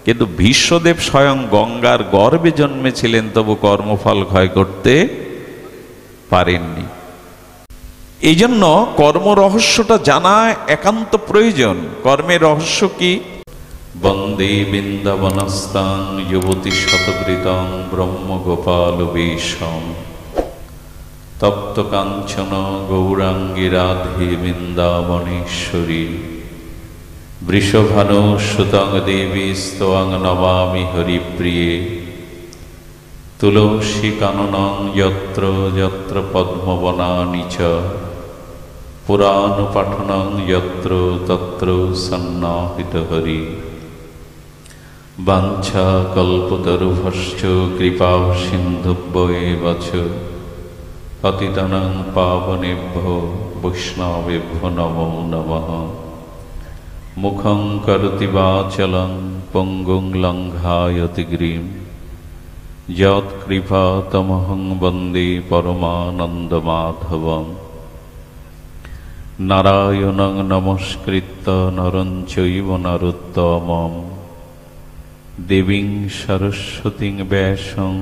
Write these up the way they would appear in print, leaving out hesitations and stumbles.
কিন্তু ভীষ্মদেব স্বয়ং গঙ্গার গর্ভে জন্মেছিলেন, তবু কর্মফল ক্ষয় করতে পারেননি। এই জন্য কর্ম রহস্যটা জানা একান্ত প্রয়োজন। কর্মের রহস্য কি? বন্দে বৃন্দাবনস্তাং যুবতী শতবৃতং ব্রহ্ম গোপাল বেশম তপ্ত কাঞ্চন গৌরাঙ্গী রাধে বৃন্দাবনেশ্বরী বৃষভানু সুতং দেবী স্তং নমামি হরিপ্রিয়ে তুলসী কাননং যত্র যত্র পদ্মবনানি চ পুরাণ পাঠনং যত্র তত্র সন্নাহিত হরি বাঞ্ছা কল্পতরুভশ্চ কৃপা সিন্ধুভ্য এব চ পতিতানাং পাবনেভ্যো বৈষ্ণবেভ্যো নমো নমঃ। মুখং করোতি বাচালং পঙ্গুং লঙ্ঘায়তি গিরিম যৎকৃপাতমহং বন্দে পরমানন্দমাধবম। নারায়ণং নমস্কৃত্য নরং চৈব নরোত্তমম দেবীং সরস্বতীং ব্যাসং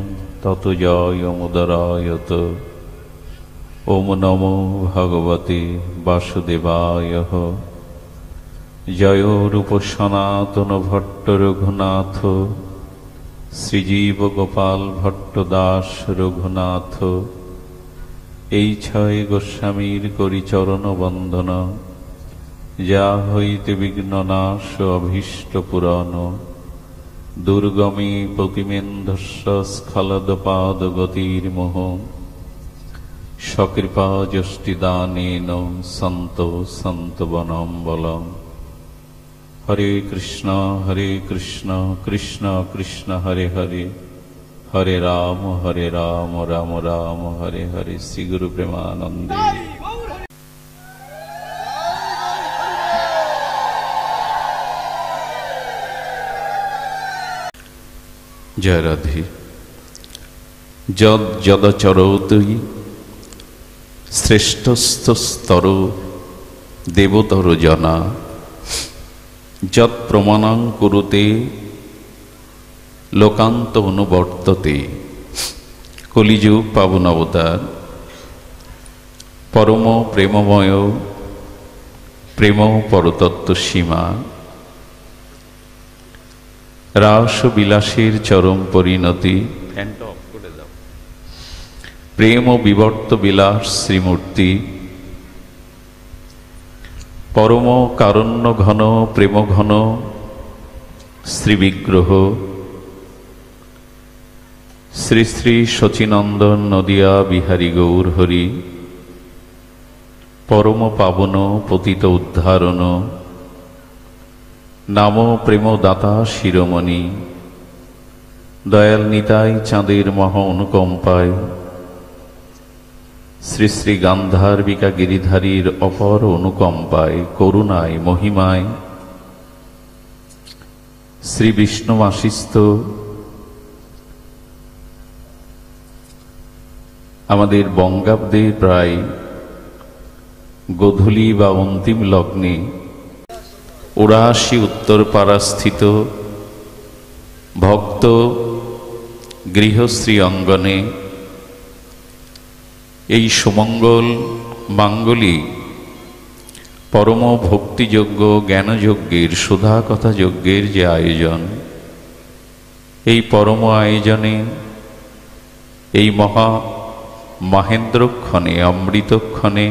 ততো জয়মুদরায়ত। ওম নমো ভগবতে বাসুদেবায়। জয় রূপ সনাতন ভট্ট রঘুনাথ শ্রীজীব গোপাল ভট্ট দাস রঘুনাথ। এই ছয় গোস্বামীর করি চরণ বন্দন, যা হইতে বিঘ্ন নাশ অভীষ্ট পুরাণ। দুর্গমী প্রতিমেন্ধস্য স্খলদ পাদ গতির মোহ সকৃপা যষ্টিদানেন সন্ত সন্তবনম বলম। হরে কৃষ্ণ কৃষ্ণ কৃষ্ণ হরে হরে, হরে রাম রাম রাম হরে হরে। শ্রী গুরু প্রেমানন্দে। জয় রাধে। যদ যদচরোতই শ্রেষ্ঠস্তর দেবতর জনা যৎ প্রমাণাং কুরুতে লোকান্ত অনুবর্ততে। কলিযুগ পাবন অবতার পরম প্রেমময় প্রেম পরতত্ত্ব সীমা রাস বিলাসের চরম পরিণতি। প্রেম বিবর্ত বিলাস শ্রীমূর্তি পরম কারণ্য ঘন প্রেম ঘন শ্রীবিগ্রহ শ্রী শ্রী শচীনন্দন নদিয়া বিহারী গৌর হরি। পরম পাবন পতিত উদ্ধারণ নাম প্রেম দাতা শিরোমণি। দয়াল নিতাই চাঁদের মহা অনুকম্পায় শ্রী শ্রী গান্ধার্বিকা গিরিধারীর অপর অনুকম্পায় করুণায় মহিমায় শ্রী বিষ্ণু আশিস্ত আমাদের বঙ্গাব্দের প্রায় গোধূলি বা অন্তিম লগ্নে ৮৯ উত্তরপাড়া স্থিত ভক্ত গৃহশ্রী অঙ্গনে এই সুমঙ্গল মাঙ্গলিক পরম ভক্তিযোগ্য জ্ঞানযজ্ঞের সুধা কথা যজ্ঞের যে আয়োজন, এই পরম আয়োজনে এই মহা মহেন্দ্রক্ষণে অমৃতক্ষণে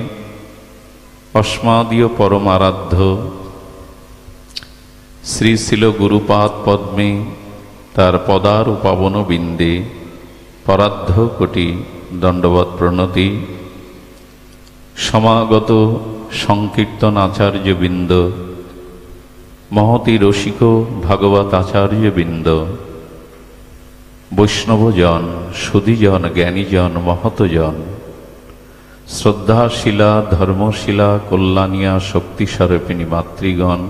অস্মাদীয় পরমারাধ্য শ্রী শিল গুরুপাদ পদ্মে তার পদার পাবন বিন্দে পরাধ্য কোটি দণ্ডবৎ প্রণতি। সমাগত সংকীর্তন আচার্যবৃন্দ, মহতি রসিক ভাগবত আচার্যবৃন্দ, বৈষ্ণবজন, সুধীজন, জ্ঞানীজন, মহতজন, শ্রদ্ধাশীলা ধর্মশীলা কল্যাণিয়া শক্তিস্বরূপিণী মাতৃগণ,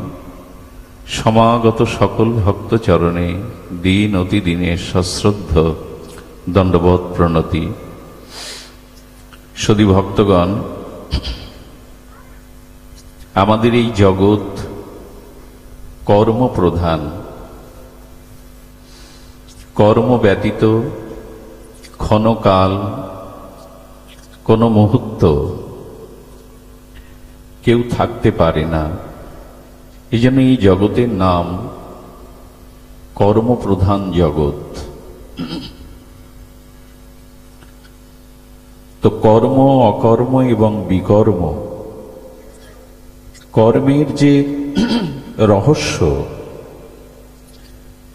সমাগত সকল ভক্তচরণে দিন অতি দিনে সশ্রদ্ধ দণ্ডবৎ প্রণতি। সদী ভক্তগণ, আমাদের এই জগৎ কর্মপ্রধান। কর্ম ব্যতীত ক্ষণকাল কোন মুহূর্ত কেউ থাকতে পারে না। এই জন্য এই জগতের নাম কর্মপ্রধান জগৎ। তো কর্ম, অকর্ম এবং বিকর্ম, কর্মের যে রহস্য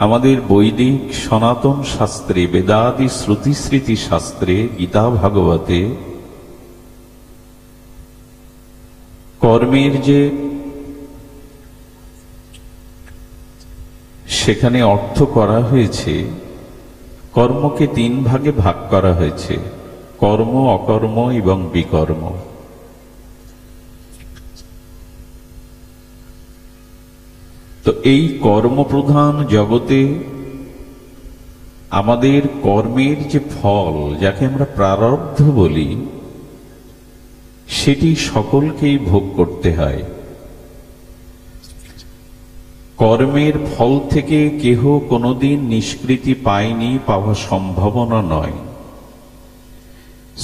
আমাদের বৈদিক সনাতন শাস্ত্রে, বেদাদি শ্রুতিস্মৃতি শাস্ত্রে, গীতা ভাগবতে কর্মের যে সেখানে অর্থ করা হয়েছে, কর্মকে তিন ভাগে ভাগ করা হয়েছে, কর্ম, অকর্ম এবং বিকর্ম। তো এই কর্মপ্রধান জগতে আমাদের কর্মের যে ফল, যাকে আমরা প্রারব্ধ বলি, সেটি সকলকেই ভোগ করতে হয়। কর্মের ফল থেকে কেহ কোনোদিন নিষ্কৃতি পায়নি, পাওয়া সম্ভাবনা নয়।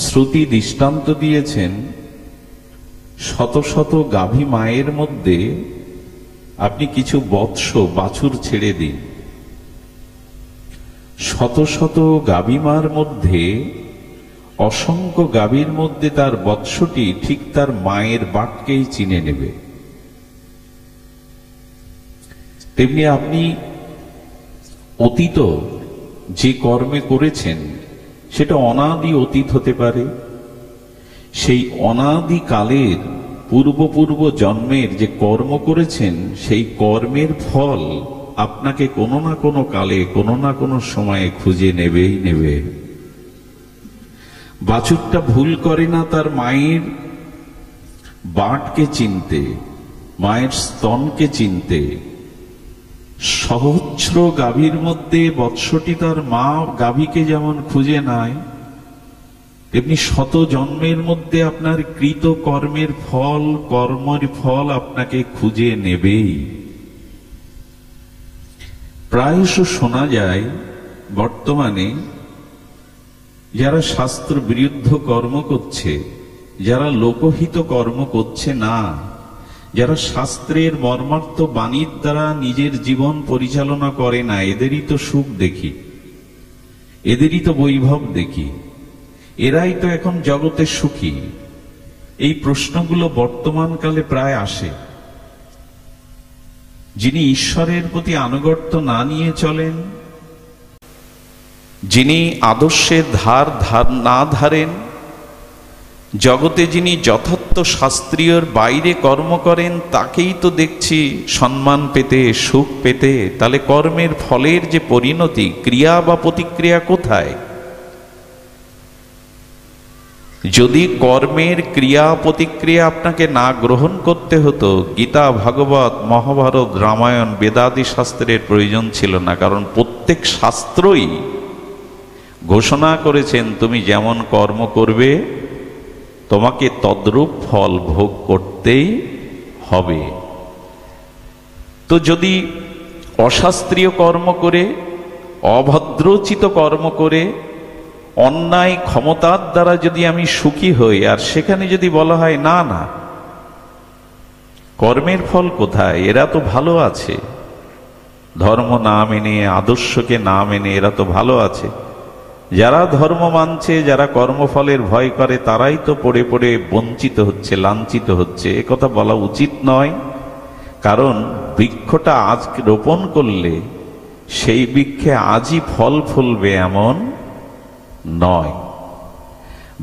শ্রুতি দৃষ্টান্ত দিয়েছেন, শত শত গাভী মায়ের মধ্যে আপনি কিছু বৎস বাছুর ছেড়ে দিন, শত শত গাভী মার মধ্যে অসংখ্য গাভীর মধ্যে তার বৎসটি ঠিক তার মায়ের বাটকেই চিনে নেবে। তেমনি আপনি অতীত যে কর্মে করেছেন সেটা অনাদি অতীত হতে পারে। সেই অনাদি কালের পূর্ব জন্মের যে কর্ম করেছেন, সেই কর্মের ফল আপনাকে কোনো না কোনো কালে, কোনো না কোনো সময়ে খুঁজে নেবেই নেবে। বাছুরটা ভুল করে না তার মায়ের বাটকে চিনতে, মায়ের স্তনকে চিনতে। সহস্র গাভীর মধ্যে বৎসটি তার মা গাভীকে যেমন খুঁজে নেয়, তেমনি শত জন্মের মধ্যে আপনার কৃত কর্মের ফল, কর্মের ফল আপনাকে খুঁজে নেবেই। প্রায়শ শোনা যায় বর্তমানে যারা শাস্ত্র বিরুদ্ধ কর্ম করছে, যারা লোকহিত কর্ম করছে না, যারা শাস্ত্রের মর্মার্থ বাণীর দ্বারা নিজের জীবন পরিচালনা করে না, এদেরই তো সুখ দেখি, এদেরই তো বৈভব দেখি, এরাই তো এখন জগতে সুখী। এই প্রশ্নগুলো বর্তমানকালে প্রায় আসে। যিনি ঈশ্বরের প্রতি আনুগত্য না নিয়ে চলেন, যিনি আদর্শের ধার না ধারেন, জগতে যিনি যথার্থ শাস্ত্রীয়র বাইরে কর্ম করেন, তাকেই তো দেখছি সম্মান পেতে, সুখ পেতে। তাহলে কর্মের ফলের যে পরিণতি, ক্রিয়া বা প্রতিক্রিয়া কোথায়? যদি কর্মের ক্রিয়া প্রতিক্রিয়া আপনাকে না গ্রহণ করতে হতো, গীতা, ভাগবত, মহাভারত, রামায়ণ, বেদাদি শাস্ত্রের প্রয়োজন ছিল না। কারণ প্রত্যেক শাস্ত্রই ঘোষণা করেছেন, তুমি যেমন কর্ম করবে তোমাকে তদ্রূপ ফল ভোগ করতেই হবে। তো যদি অশাস্ত্রীয় কর্ম করে, অভদ্রোচিত কর্ম করে, অন্যায় ক্ষমতার দ্বারা যদি আমি সুখী হই, আর সেখানে যদি বলা হয় না না, কর্মের ফল কোথায়, এরা তো ভালো আছে, ধর্ম না মেনে, আদর্শকে না মেনে এরা তো ভালো আছে, যারা ধর্ম মানছে, যারা কর্মফলের ভয় করে, তারাই তো পড়ে পড়ে বঞ্চিত হচ্ছে, লাঞ্ছিত হচ্ছে। এ কথা বলা উচিত নয়। কারণ বৃক্ষটা আজ রোপণ করলে সেই বৃক্ষে আজই ফল ফলবে এমন নয়।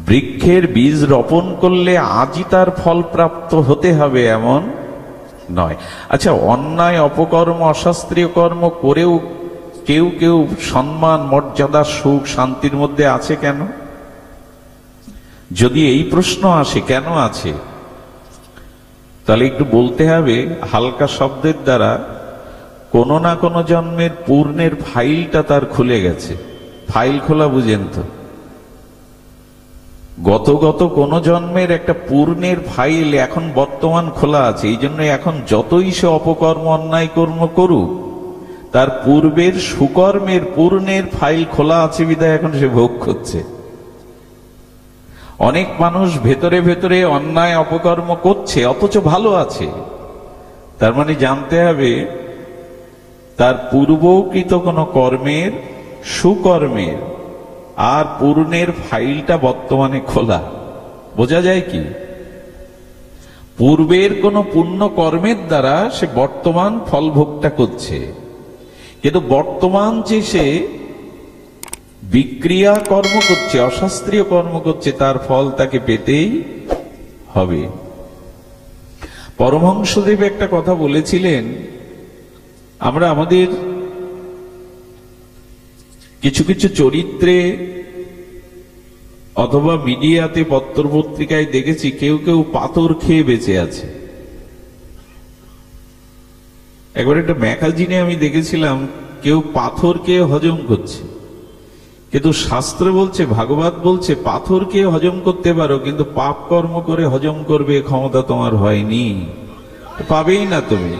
বৃক্ষের বীজ রোপণ করলে আজই তার ফল প্রাপ্ত হতে হবে এমন নয়। আচ্ছা, অন্যায়, অপকর্ম, অশাস্ত্রীয় কর্ম করেও কেউ কেউ সম্মান, মর্যাদা, সুখ, শান্তির মধ্যে আছে কেন? যদি এই প্রশ্ন আসে কেন আছে, তাহলে একটু বলতে হবে হালকা শব্দের দ্বারা, কোনো না কোনো জন্মের পূর্ণের ফাইলটা তার খুলে গেছে। ফাইল খোলা বুঝেন তো? গত কোনো জন্মের একটা পূর্ণের ফাইল এখন বর্তমান খোলা আছে। এই জন্য এখন যতই সে অপকর্ম, অন্যায় কর্ম করুক, তার পূর্বের সুকর্মের পূর্ণের ফাইল খোলা আছে বিধায় এখন সে ভোগ করছে। অনেক মানুষ ভেতরে ভেতরে অন্যায় অপকর্ম করছে অথচ ভালো আছে, তার মানে জানতে হবে তার পূর্বকৃত কোন কর্মের সুকর্মের আর পূর্ণের ফাইলটা বর্তমানে খোলা। বোঝা যায় কি? পূর্বের কোন পুণ্য কর্মের দ্বারা সে বর্তমান ফল ভোগটা করছে, কিন্তু বর্তমান যে সে বিক্রিয়া কর্ম করছে, অশাস্ত্রীয় কর্ম করছে, তার ফল তাকে পেতেই হবে। পরমহংসদেব একটা কথা বলেছিলেন, আমরা আমাদের কিছু কিছু চরিত্রে অথবা মিডিয়াতে পত্র পত্রিকায় দেখেছি কেউ কেউ পাথর খেয়ে বেঁচে আছে। একবার একটা ম্যাগাজিনে আমি দেখেছিলাম কেউ পাথরকে হজম করছে, কিন্তু শাস্ত্র বলছে, ভাগবত বলছে পাথরকে হজম করতে পারো, কিন্তু পাপ কর্ম করে হজম করবে ক্ষমতা তোমার হয়নি, পাবেই না তুমি।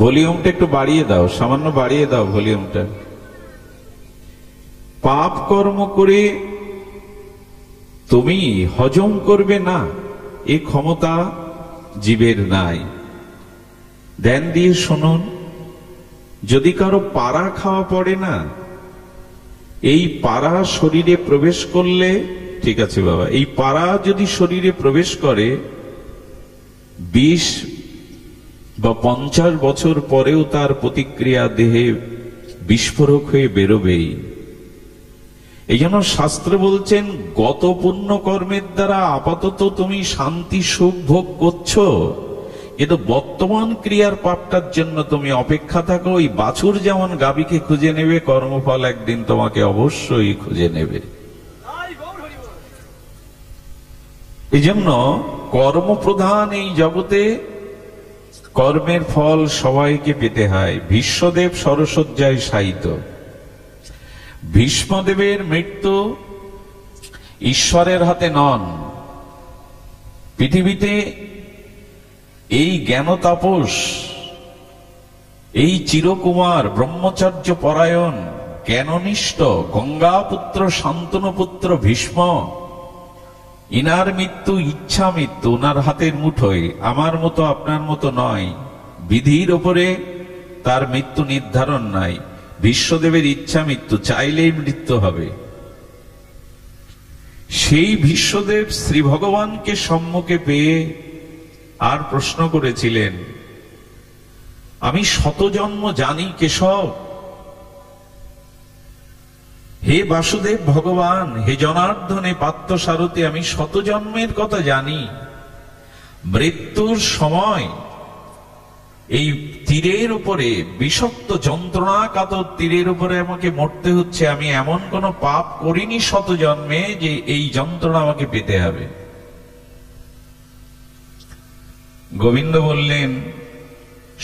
ভলিউমটা একটু বাড়িয়ে দাও, সামান্য বাড়িয়ে দাও ভলিউমটা। পাপ কর্ম করে তুমি হজম করবে না, এই ক্ষমতা জীবের নাই। ধ্যান দিয়ে শুনুন, যদি কারো পাড়া খাওয়া পড়ে না, এই পাড়া শরীরে প্রবেশ করলে ঠিক আছে বাবা, এই পাড়া যদি শরীরে প্রবেশ করে 20 বা 50 বছর পরেও তার প্রতিক্রিয়া দেহে বিস্ফোরক হয়ে বেরোবেই। এই জন্য শাস্ত্র বলছেন গত পুণ্য কর্মের দ্বারা আপাতত তুমি শান্তি সুখ ভোগ করছো, কিন্তু বর্তমান ক্রিয়ার পাপটার জন্য তুমি অপেক্ষা থাকো। ওই বাছুর যেমন গাভীকে খুঁজে নেবে, কর্মফল একদিন তোমাকে অবশ্যই খুঁজে নেবে। এই জন্য কর্মপ্রধান এই জগতে কর্মের ফল সবাইকে পেতে হয়। ভীষ্মদেব সরসজ্জায় শায়িত। ভীষ্মদেবের মৃত্যু ঈশ্বরের হাতে নন। পৃথিবীতে এই জ্ঞান তাপস, এই চিরকুমার ব্রহ্মচর্য পরায়ণ জ্ঞাননিষ্ঠ গঙ্গাপুত্র শান্তনুপুত্র ভীষ্ম, ইনার মৃত্যু ইচ্ছা মৃত্যু, ওনার হাতের মুঠোয়। আমার মতো আপনার মতো নয়, বিধির ওপরে তার মৃত্যু নির্ধারণ নাই। ভীষ্মদেবের ইচ্ছা মৃত্যু, চাইলেই মৃত্যু হবে। সেই ভীষ্মদেব শ্রী ভগবানকে সম্মুখে পেয়ে আর প্রশ্ন করেছিলেন, আমি শতজন্ম জানি কেশব, হে বাসুদেব ভগবান, হে জনার্দনে পার্থ সারথি, আমি শতজন্মের কথা জানি। মৃত্যুর সময় এই তীরের উপরে, বিষাক্ত যন্ত্রণা কাতর তীরের উপরে আমাকে মরতে হচ্ছে। আমি এমন কোন পাপ করিনি শত জন্মে যে এই যন্ত্রণা আমাকে পেতে হবে। গোবিন্দ বললেন,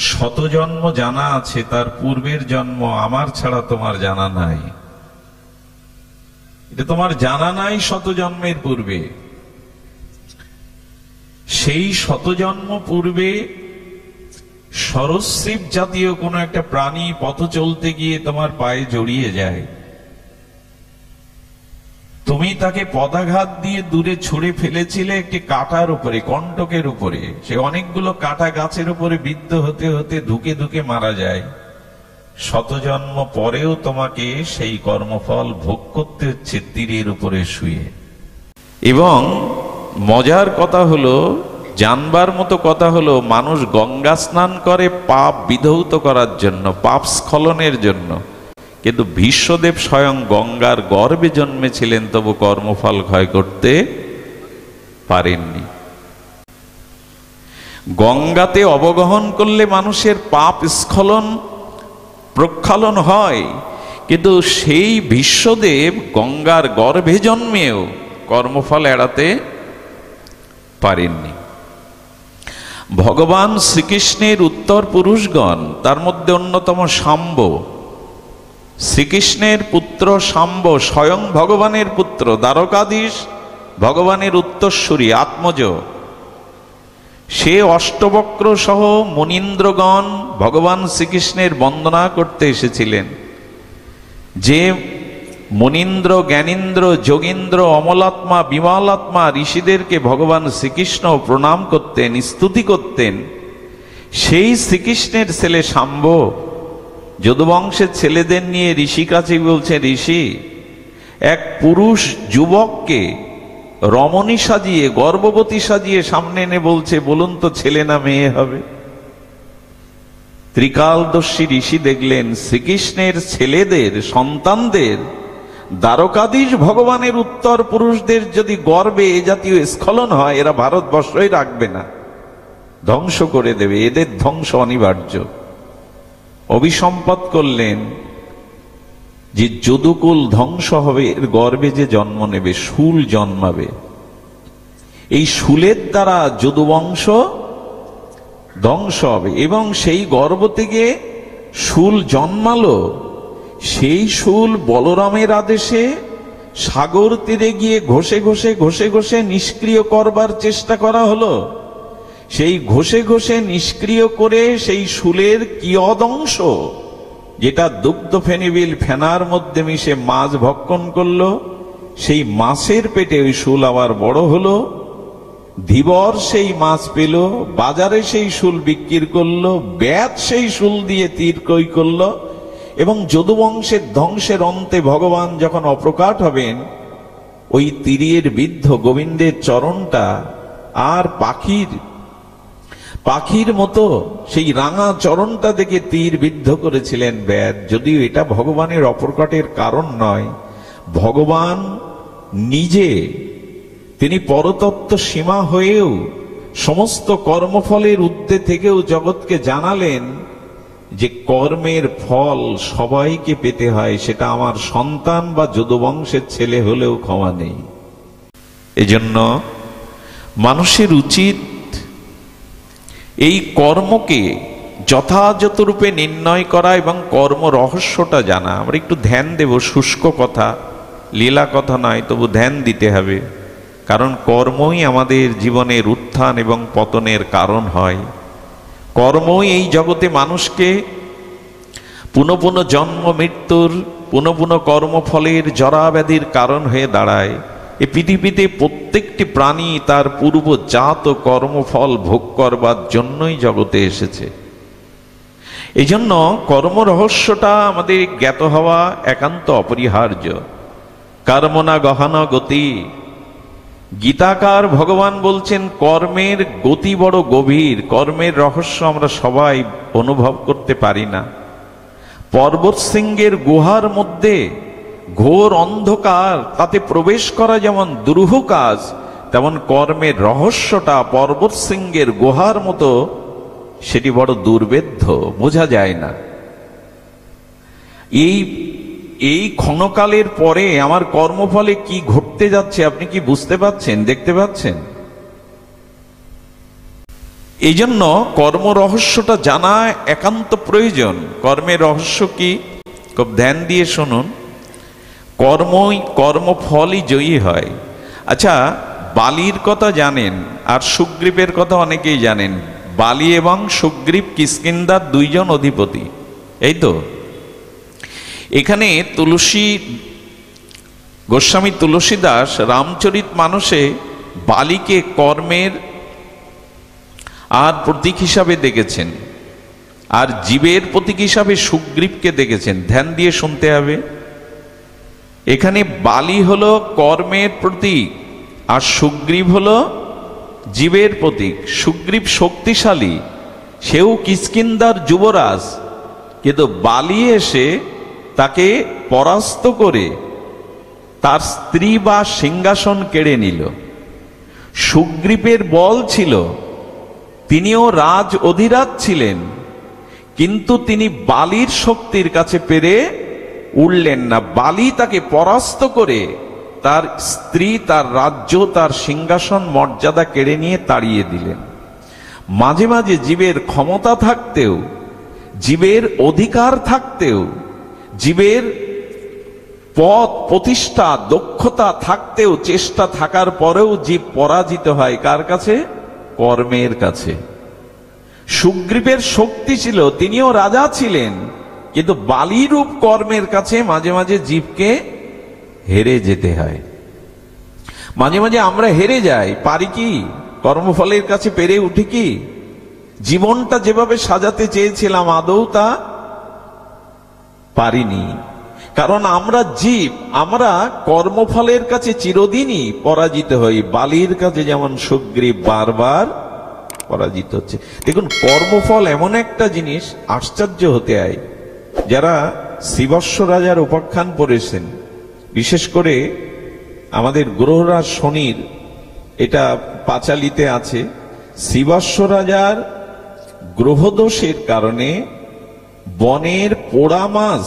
শত জন্ম জানা আছে, তার পূর্বের জন্ম আমার ছাড়া তোমার জানা নাই। এটা তোমার জানা নাই শত জন্মের পূর্বে। সেই শত জন্ম পূর্বে সরস্বীপ জাতীয় কোন একটা প্রাণী পথ চলতে গিয়ে তোমার পায়ে জড়িয়ে যায়, তুমি তাকে পদাঘাত দিয়ে দূরে ছুঁড়ে ফেলেছিলে একটি কাঁটার উপরে, কণ্টকের উপরে। সে অনেকগুলো কাঁটা গাছের উপরে বিদ্ধ হতে হতে ধুকে ধুকে মারা যায়। শত জন্ম পরেও তোমাকে সেই কর্মফল ভোগ করতে হচ্ছে তীরের উপরে শুয়ে। এবং মজার কথা হলো, জানবার মতো কথা হলো, মানুষ গঙ্গা স্নান করে পাপ বিধৌত করার জন্য, পাপ স্খলনের জন্য, কিন্তু ভীষ্মদেব স্বয়ং গঙ্গার গর্ভে জন্মেছিলেন, তবু কর্মফল ক্ষয় করতে পারেননি। গঙ্গাতে অবগাহন করলে মানুষের পাপ স্খলন প্রক্ষালন হয়, কিন্তু সেই ভীষ্মদেব গঙ্গার গর্ভে জন্মেও কর্মফল এড়াতে পারেননি। ভগবান শ্রীকৃষ্ণের উত্তর পুরুষগণ, তার মধ্যে অন্যতম শাম্ব, শ্রীকৃষ্ণের পুত্র শাম্ব স্বয়ং ভগবানের পুত্র, দ্বারকাধীশ ভগবানের উত্তরসূরি আত্মজ। সে অষ্টবক্র সহ মুনীন্দ্রগণ ভগবান শ্রীকৃষ্ণের বন্দনা করতে এসেছিলেন। যে মুনীন্দ্র, জ্ঞানীন্দ্র, যোগীন্দ্র, অমলাত্মা, বিমলাত্মা ঋষিদেরকে ভগবান শ্রীকৃষ্ণ প্রণাম করতেন, স্তুতি করতেন, সেই শ্রীকৃষ্ণের ছেলে শাম্ব যদুবংশের ছেলেদের নিয়ে ঋষি কাছে বলছে, ঋষি, এক পুরুষ যুবককে রমণী সাজিয়ে, গর্ভবতী সাজিয়ে সামনে এনে বলছে, বলুন তো ছেলে না মেয়ে হবে? ত্রিকালদর্শী ঋষি দেখলেন শ্রীকৃষ্ণের ছেলেদের, সন্তানদের, দ্বারকাধীশ ভগবানের উত্তর পুরুষদের যদি গর্বে এ জাতীয় স্খলন হয়, এরা ভারতবর্ষই রাখবে না, ধ্বংস করে দেবে, এদের ধ্বংস অনিবার্য। অভিসম্পাত করলেন যে যদুকুল ধ্বংস হবে, এর গর্ভে যে জন্ম নেবে, শুল জন্মাবে, এই শুলের দ্বারা যদুবংশ ধ্বংস হবে। এবং সেই গর্ভ থেকে শুল জন্মালো, সেই শুল বলরামের আদেশে সাগর তীরে গিয়ে ঘষে ঘষে ঘষে ঘষে নিষ্ক্রিয় করবার চেষ্টা করা হলো। সেই ঘষে ঘষে নিষ্ক্রিয় করে সেই শুলের কিয়দ অংশ, যেটা দুগ্ধ ফেনিবিল ফেনার মধ্যে মিশে মাছ ভক্ষণ করলো, সেই মাছের পেটে ওই শুল আবার বড় হলো। ধীবর সেই মাছ পেল, বাজারে সেই শুল বিক্রি করলো, ব্যাত সেই শুল দিয়ে তীর ক্রয় করলো। এবং যদুবংশের ধ্বংসের অন্তে ভগবান যখন অপ্রকাট হবেন, ওই তীরের বিদ্ধ গোবিন্দের চরণটা আর পাখির মতো সেই রাঙা চরণটা দেখে তীর বিদ্ধ করেছিলেন ব্যাদ। যদিও এটা ভগবানের অপ্রকাটের কারণ নয়, ভগবান নিজে তিনি পরতত্ত্ব সীমা হয়েও সমস্ত কর্মফলের ঊর্ধ্বে থেকেও জগৎকে জানালেন যে কর্মের ফল সবাইকে পেতে হয়, সেটা আমার সন্তান বা যদুবংশের ছেলে হলেও ক্ষমা নেই। এজন্য মানুষের উচিত এই কর্মকে যথাযথ রূপে নির্ণয় করা এবং কর্ম রহস্যটা জানা। আমরা একটু ধ্যান দেব, শুষ্ক কথা, লীলা কথা নয়, তবু ধ্যান দিতে হবে, কারণ কর্মই আমাদের জীবনের উত্থান এবং পতনের কারণ হয়। কর্মই এই জগতে মানুষকে পুনঃ পুনঃ জন্ম মৃত্যুর, পুনঃ পুনঃ কর্মফলের জরাব্যাধির কারণ হয়ে দাঁড়ায়। এই পৃথিবীতে প্রত্যেকটি প্রাণী তার পূর্বজাত কর্মফল ভোগ করবার জন্যই জগতে এসেছে। এই জন্য কর্ম রহস্যটা আমাদের জ্ঞাত হওয়া একান্ত অপরিহার্য। কর্মনা গহন গতি, গীতাকার ভগবান বলছেন কর্মের গতি বড় গভীর, কর্মের রহস্য আমরা সবাই অনুভব করতে পারি না। পর্বত শৃঙ্গের গুহার মধ্যে ঘোর অন্ধকার, তাতে প্রবেশ করা যেমন দুরূহ কাজ, তেমন কর্মের রহস্যটা পর্বত শৃঙ্গের গুহার মতো, সেটি বড় দুর্বেদ্য, বোঝা যায় না। এই ক্ষণকালের পরে আমার কর্মফলে কি ঘটতে যাচ্ছে আপনি কি বুঝতে পাচ্ছেন, দেখতে পাচ্ছেন? এই জন্য কর্ম রহস্যটা জানা একান্ত প্রয়োজন। কর্মের রহস্য কি, খুব ধ্যান দিয়ে শুনুন। কর্মফলই জয়ী হয়। আচ্ছা, বালির কথা জানেন আর সুগ্রীবের কথা অনেকেই জানেন। বালি এবং সুগ্রীব কিষ্কিন্ধার দুইজন অধিপতি, এই তো। এখানে গোস্বামী তুলসীদাস রামচরিত মানসে বালিকে কর্মের আর প্রতীক হিসাবে দেখেছেন, আর জীবের প্রতীক হিসাবে সুগ্রীবকে দেখেছেন। ধ্যান দিয়ে শুনতে হবে। এখানে বালি হলো কর্মের প্রতীক আর সুগ্রীব হলো জীবের প্রতীক। সুগ্রীব শক্তিশালী, সেও কিষ্কিন্ধার যুবরাজ, কিন্তু বালি এসে তাকে পরাস্ত করে তার স্ত্রী বা সিংহাসন কেড়ে নিল। সুগ্রীবের বল ছিল, তিনিও রাজ অধিরাজ ছিলেন, কিন্তু তিনি বালির শক্তির কাছে পেরে উঠলেন না। বালি তাকে পরাস্ত করে তার স্ত্রী, তার রাজ্য, তার সিংহাসন মর্যাদা কেড়ে নিয়ে তাড়িয়ে দিলেন। মাঝে মাঝে জীবের ক্ষমতা থাকতেও, জীবের অধিকার থাকতেও, জীবের পদ প্রতিষ্ঠা দক্ষতা থাকতেও, চেষ্টা থাকার পরেও জীব পরাজিত হয় কার কাছে? কর্মের কাছে। সুগ্রীবের শক্তি ছিল, তিনিও রাজা ছিলেন, কিন্তু বালিরূপ কর্মের কাছে মাঝে মাঝে জীবকে হেরে যেতে হয়। মাঝে মাঝে আমরা হেরে যাই, পারি কি? কর্মফলের কাছে পেরে উঠি কি? জীবনটা যেভাবে সাজাতে চেয়েছিলাম আদৌ তা পারিনি। কারণ আমরা জীব, আমরা কর্মফলের কাছে চিরদিনই পরাজিত হই। বালির কাছে যেমন সুগ্রীব বারবার পরাজিত হচ্ছে। দেখুন, কর্মফল এমন একটা জিনিস, আশ্চর্য হতে হয়। যারা শ্রীবৎস রাজার উপাখ্যান পড়েছেন, বিশেষ করে আমাদের গ্রহরাজ শনির এটা পাঁচালিতে আছে, শ্রীবৎস রাজার গ্রহদোষের কারণে বনের পোড়া মাছ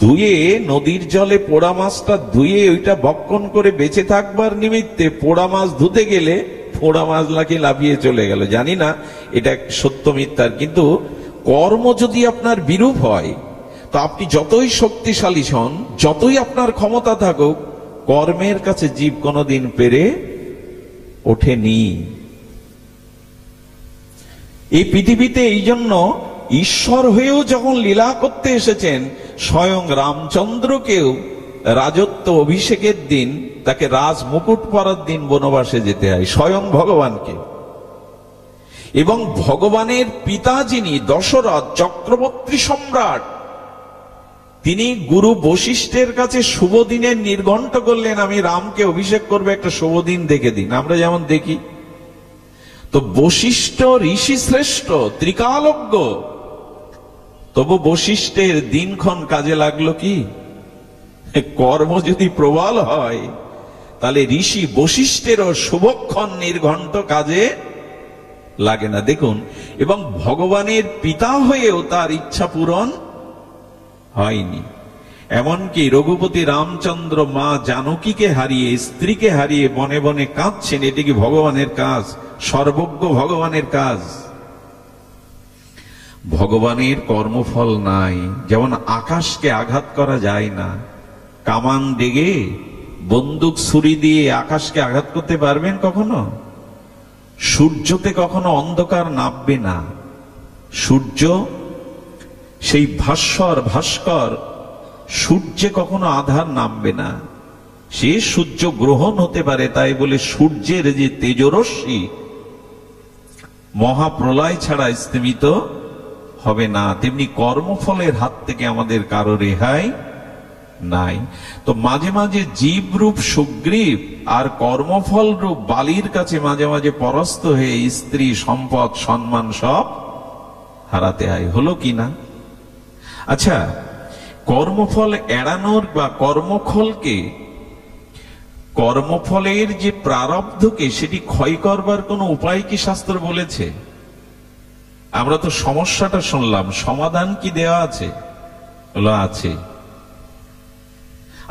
ধুয়ে, নদীর জলে পোড়া মাছটা ধুয়ে ওইটা ভক্ষণ করে বেঁচে থাকবার নিমিত্তে পোড়া মাছ ধুতে গেলে পোড়া মাছ নাকি লাফিয়ে চলে গেল। জানি না এটা সত্য মিথ্যার, কিন্তু কর্ম যদি আপনার বিরূপ হয়, তো আপনি যতই শক্তিশালী হন, যতই আপনার ক্ষমতা থাকুক, কর্মের কাছে জীব কোনোদিন পেরে ওঠেনি। এই পৃথিবীতে এই জন্য ঈশ্বর হয়েও যখন লীলা করতে এসেছেন, স্বয়ং রামচন্দ্রকেও রাজত্ব অভিষেকের দিন, তাকে রাজ মুকুট পরার দিন বনবাসে যেতে হয়, স্বয়ং ভগবানকে। এবং ভগবানের পিতা যিনি দশরথ চক্রবর্তী সম্রাট, তিনি গুরু বশিষ্ঠের কাছে শুভ দিনের নির্ঘণ্ট করলেন, আমি রামকে অভিষেক করবো, একটা শুভ দিন দেখে দিন। আমরা যেমন দেখি, তো বশিষ্ঠ ঋষি শ্রেষ্ঠ, ত্রিকালজ্ঞ, তবু বশিষ্ঠের দিনক্ষণ কাজে লাগলো কি? কর্ম যদি প্রবল হয়, তাহলে ঋষি বশিষ্ঠেরও শুভক্ষণ নির্ঘণ্ট কাজে লাগে না। দেখুন, এবং ভগবানের পিতা হয়েও তার ইচ্ছা পূরণ হয়নি। এমনকি রঘুপতি রামচন্দ্র মা জানকীকে হারিয়ে, স্ত্রীকে হারিয়ে বনে বনে কাঁদছেন। এটি কি ভগবানের কাজ? সর্বজ্ঞ ভগবানের কাজ। ভগবানের কর্মফল নাই। যেমন আকাশকে আঘাত করা যায় না, কামান ডেগে বন্দুক ছুরি দিয়ে আকাশকে আঘাত করতে পারবেন কখনো? সূর্যতে কখনো অন্ধকার নামবে না। সূর্য সেই ভাস্কর, সূর্যে কখনো আধার নামবে না। সে সূর্য গ্রহণ হতে পারে, তাই বলে সূর্যের যে তেজরশ্মি মহাপ্রলয় ছাড়া স্তিমিত হবে না। তেমনি কর্মফলের হাত থেকে আমাদের কারো রেহাই নাই। তো মাঝে মাঝে জীবরূপ সুগ্রীব আর কর্মফল রূপ বালির কাছে মাঝে মাঝে পরাস্ত হয়ে স্ত্রী, সম্পদ, সম্মান সব হারাতে হয়। হলো কিনা? আচ্ছা, কর্মফল এড়ানোর বা কর্মফলের যে প্রারব্ধকে সেটি ক্ষয় করবার কোনো উপায় কি শাস্ত্র বলেছে? আমরা তো সমস্যাটা শুনলাম, সমাধান কি দেওয়া আছে? বলো আছে।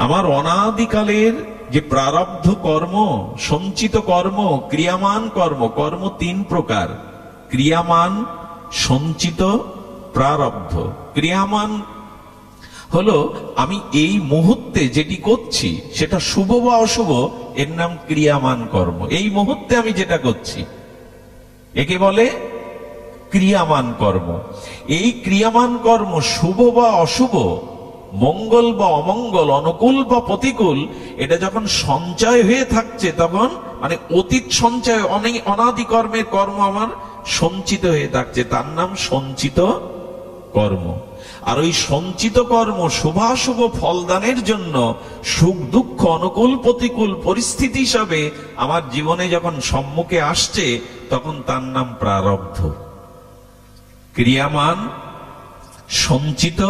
আমার অনাদিকালের যে প্রারব্ধ কর্ম, সঞ্চিত কর্ম, ক্রিয়ামান কর্ম, কর্ম তিন প্রকার: ক্রিয়ামান, সঞ্চিত, প্রারব্ধ। ক্রিয়ামান হলো আমি এই মুহূর্তে যেটি করছি সেটা শুভ বা অশুভ, এর নাম ক্রিয়ামান কর্ম। এই মুহূর্তে আমি যেটা করছি একে বলে ক্রিয়ামান কর্ম। এই ক্রিয়ামান কর্ম শুভ বা অশুভ, মঙ্গল বা অমঙ্গল, অনুকূল বা প্রতিকূল, এটা যখন সঞ্চয় হয়ে থাকছে, তখন মানে অতীত সঞ্চয়, অনেক অনাদি কর্মের কর্ম আমার সঞ্চিত হয়ে থাকছে, তার নাম সঞ্চিত কর্ম। আর ওই সঞ্চিত কর্ম শুভাশুভ ফলদানের জন্য সুখ দুঃখ, অনুকূল প্রতিকূল পরিস্থিতি হিসাবে আমার জীবনে যখন সম্মুখে আসছে, তখন তার নাম প্রারব্ধ। ক্রিয়ামান, সঞ্চিত,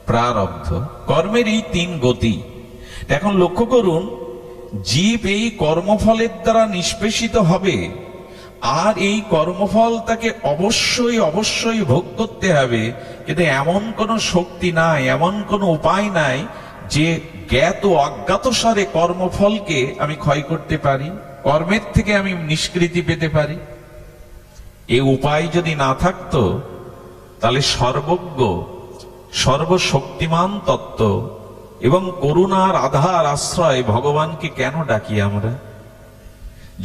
প্রারব্ধ, কর্মের এই তিন গতি। এখন লক্ষ্য করুন, জীব এই কর্মফলের দ্বারা নিষ্পেষিত হবে, আর এই কর্মফল তাকে অবশ্যই অবশ্যই ভোগ করতে হবে। কিন্তু এমন কোন শক্তি নাই, এমন কোন উপায় নাই যে জ্ঞাত অজ্ঞাত সারে কর্মফলকে আমি ক্ষয় করতে পারি, কর্মের থেকে আমি নিষ্কৃতি পেতে পারি। এই উপায় যদি না থাকতো, তাহলে সর্বজ্ঞ, সর্বশক্তিমান তত্ত্ব এবং করুণার আধার আশ্রয় ভগবানকে কেন ডাকি আমরা?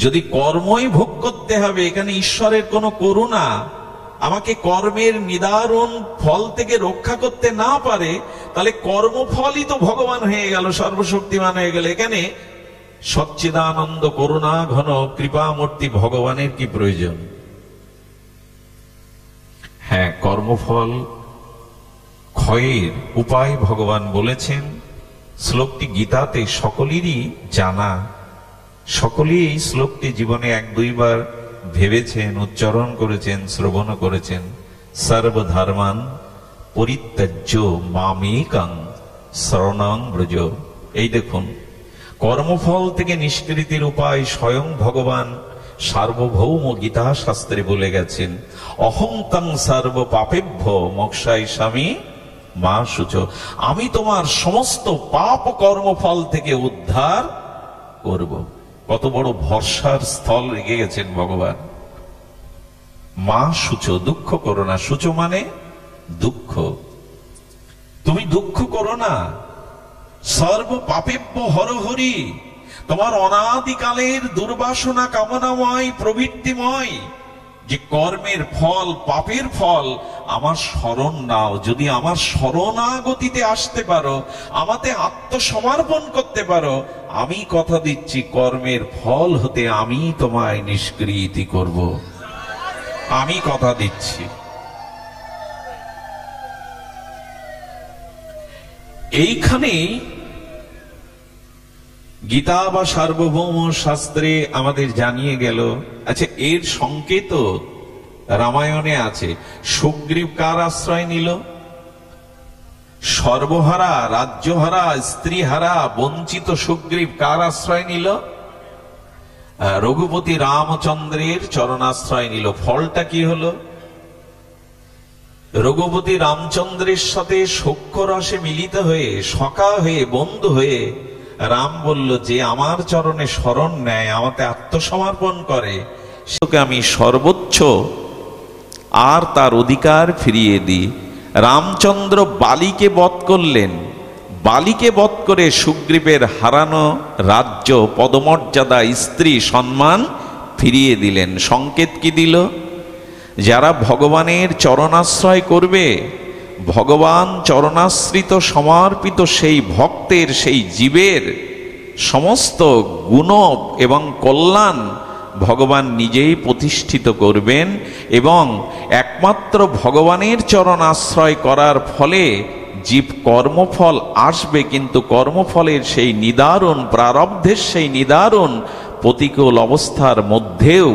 যদি কর্মই ভোগ করতে হবে, এখানে ঈশ্বরের কোনো করুণা আমাকে কর্মের নিদারুণ ফল থেকে রক্ষা করতে না পারে, তাহলে কর্মফলই তো ভগবান হয়ে গেল, সর্বশক্তিমান হয়ে গেল। এখানে সচ্চিদানন্দ করুণা ঘন কৃপামূর্তি ভগবানের কি প্রয়োজন? হ্যাঁ, কর্মফল ক্ষয়ের উপায় ভগবান বলেছেন। শ্লোকটি গীতাতে সকলেরই জানা, সকলেই এই শ্লোকটি জীবনে এক দুইবার ভেবেছেন, উচ্চারণ করেছেন, শ্রবণ করেছেন। সর্বধর্মান পরিত্যাজ্য মামেকং শরণং ব্রজ। এই দেখুন, কর্মফল থেকে নিষ্কৃতির উপায় স্বয়ং ভগবান সার্বভৌম গীতা শাস্ত্রে বলে গেছেন। অহং তং সর্ব পাপেভ্য মোক্ষায়িষ্যামি মা শুচ। আমি তোমার সমস্ত পাপ কর্মফল থেকে উদ্ধার করব। কত বড় ভরসার স্থল রেখে গেছেন ভগবান। মা শুচ, দুঃখ করো না। শুচ মানে দুঃখ, তুমি দুঃখ করো না। সর্ব পাপেভ্য হরহরি, তোমার অনাদিকালের দুর্বাসনা কামনাময় প্রবৃত্তিময় যে কর্মের ফল, পাপের ফল, আমার শরণ নাও। যদি আমার শরণাগতিতে আসতে পারো, আমাতে আত্মসমর্পণ করতে পারো, আমি কথা দিচ্ছি কর্মের ফল হতে আমি তোমায় নিষ্কৃতি করব। আমি কথা দিচ্ছি। এইখানেই গীতা বা সার্বভৌম শাস্ত্রে আমাদের জানিয়ে গেল। আচ্ছা, এর সংকেত রামায়ণে আছে। সুগ্রীব কার আশ্রয় নিল? সর্বহারা, রাজ্যহারা, স্ত্রীহারা, বঞ্চিত সুগ্রীব কার আশ্রয় নিল? রঘুপতি রামচন্দ্রের চরণাশ্রয় নিল। ফলটা কি হলো? রঘুপতি রামচন্দ্রের সাথে সখ্য রসে মিলিত হয়ে, সখা হয়ে, বন্ধু হয়ে রাম বলল, যে আমার চরণে শরণ নেয়, আমাকে আত্মসমর্পণ করে, সেকে আমি সর্বোচ্চ আর তার অধিকার ফিরিয়ে দিই। রামচন্দ্র বালিকে বধ করলেন। বালিকে বধ করে সুগ্রীবের হারানো রাজ্য, পদমর্যাদা, স্ত্রী, সম্মান ফিরিয়ে দিলেন। সংকেত কি দিল? যারা ভগবানের চরণাশ্রয় করবে, ভগবান চরণাশ্রিত সমর্পিত সেই ভক্তের, সেই জীবের সমস্ত গুণ এবং কল্যাণ ভগবান নিজেই প্রতিষ্ঠিত করবেন। এবং একমাত্র ভগবানের চরণ আশ্রয় করার ফলে জীব কর্মফল আসবে, কিন্তু কর্মফলের সেই নিদারুণ, প্রারব্ধের সেই নিদারুণ প্রতিকূল অবস্থার মধ্যেও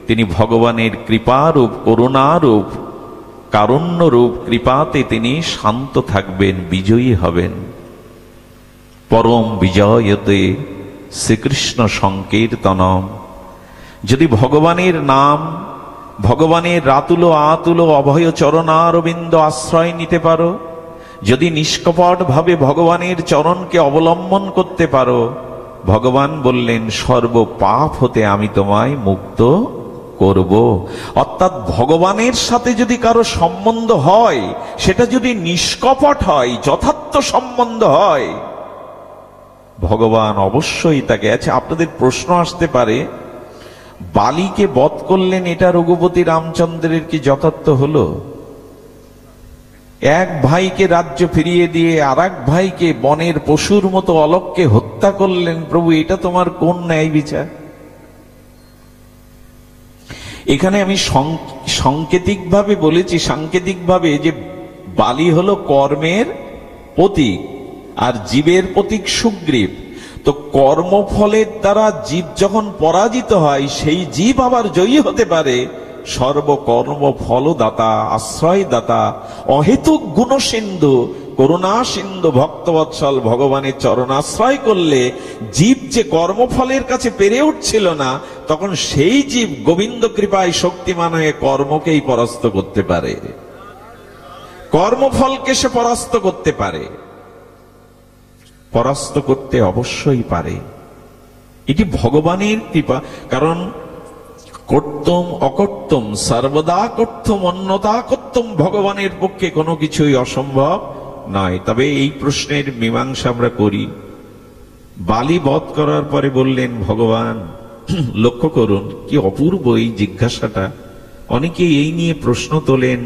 তিনি ভগবানের কৃপারূপ, করুণারূপ, কারুণ্যরূপ কৃপাতে তিনি শান্ত থাকবেন, বিজয়ী হবেন। পরম বিজয়তে শ্রীকৃষ্ণ সংকীর্তনম। যদি ভগবানের নাম, ভগবানের রাতুল আতুল অভয় চরণারবিন্দ আশ্রয় নিতে পারো, যদি নিষ্কপট ভাবে ভগবানের চরণকে অবলম্বন করতে পারো, ভগবান বললেন সর্ব পাপ হতে আমি তোমায় মুক্ত করব। অর্থাৎ ভগবানের সাথে যদি কারো সম্বন্ধ হয়, সেটা যদি নিষ্কপট হয়, যথার্থ সম্বন্ধ হয়, ভগবান অবশ্যই তাকে। আছে, আপনাদের প্রশ্ন আসতে পারে, বালিকে বধ করলেন, এটা রঘুপতি রামচন্দ্রের কি যথার্থ হলো? এক ভাইকে রাজ্য ফিরিয়ে দিয়ে আর এক ভাইকে বনের পশুর মতো অলক্ষ্যে হত্যা করলেন। প্রভু, এটা তোমার কোন ন্যায় বিচার? এখানে আমি সাংকেতিকভাবে বলেছি, সাংকেতিকভাবে, যে বালি হলো কর্মের প্রতীক আর জীবের প্রতীক সুগ্রীব। তো কর্মফলের দ্বারা জীব যখন পরাজিত হয়, সেই জীব আবার জয়ী হতে পারে। সর্বকর্ম ফলদাতা, আশ্রয়দাতা, অহেতুক গুণসিন্ধু, করুণা সিন্ধু ভক্তবৎসল ভগবানের চরণ আশ্রয় করলে জীব যে কর্মফলের কাছে পেরে উঠছিল না, তখন সেই জীব গোবিন্দ কৃপায় শক্তিমান হয়ে কর্মকেই পরাস্ত করতে পারে, কর্মফলকে সে পরাস্ত করতে পারে, পরাস্ত করতে অবশ্যই পারে। এটি ভগবানের কৃপা। কারণ কর্তম অকর্তম সর্বদা কর্তম অন্যতা কর্তম, ভগবানের পক্ষে কোনো কিছুই অসম্ভব নয়। তবে এই প্রশ্নের মীমাংসা আমরা করি। বালি বধ করার পরে বললেন, ভগবান লক্ষ্য করুন কি অপূর্ব এই জিজ্ঞাসাটা। অনেকে এই নিয়ে প্রশ্ন তোলেন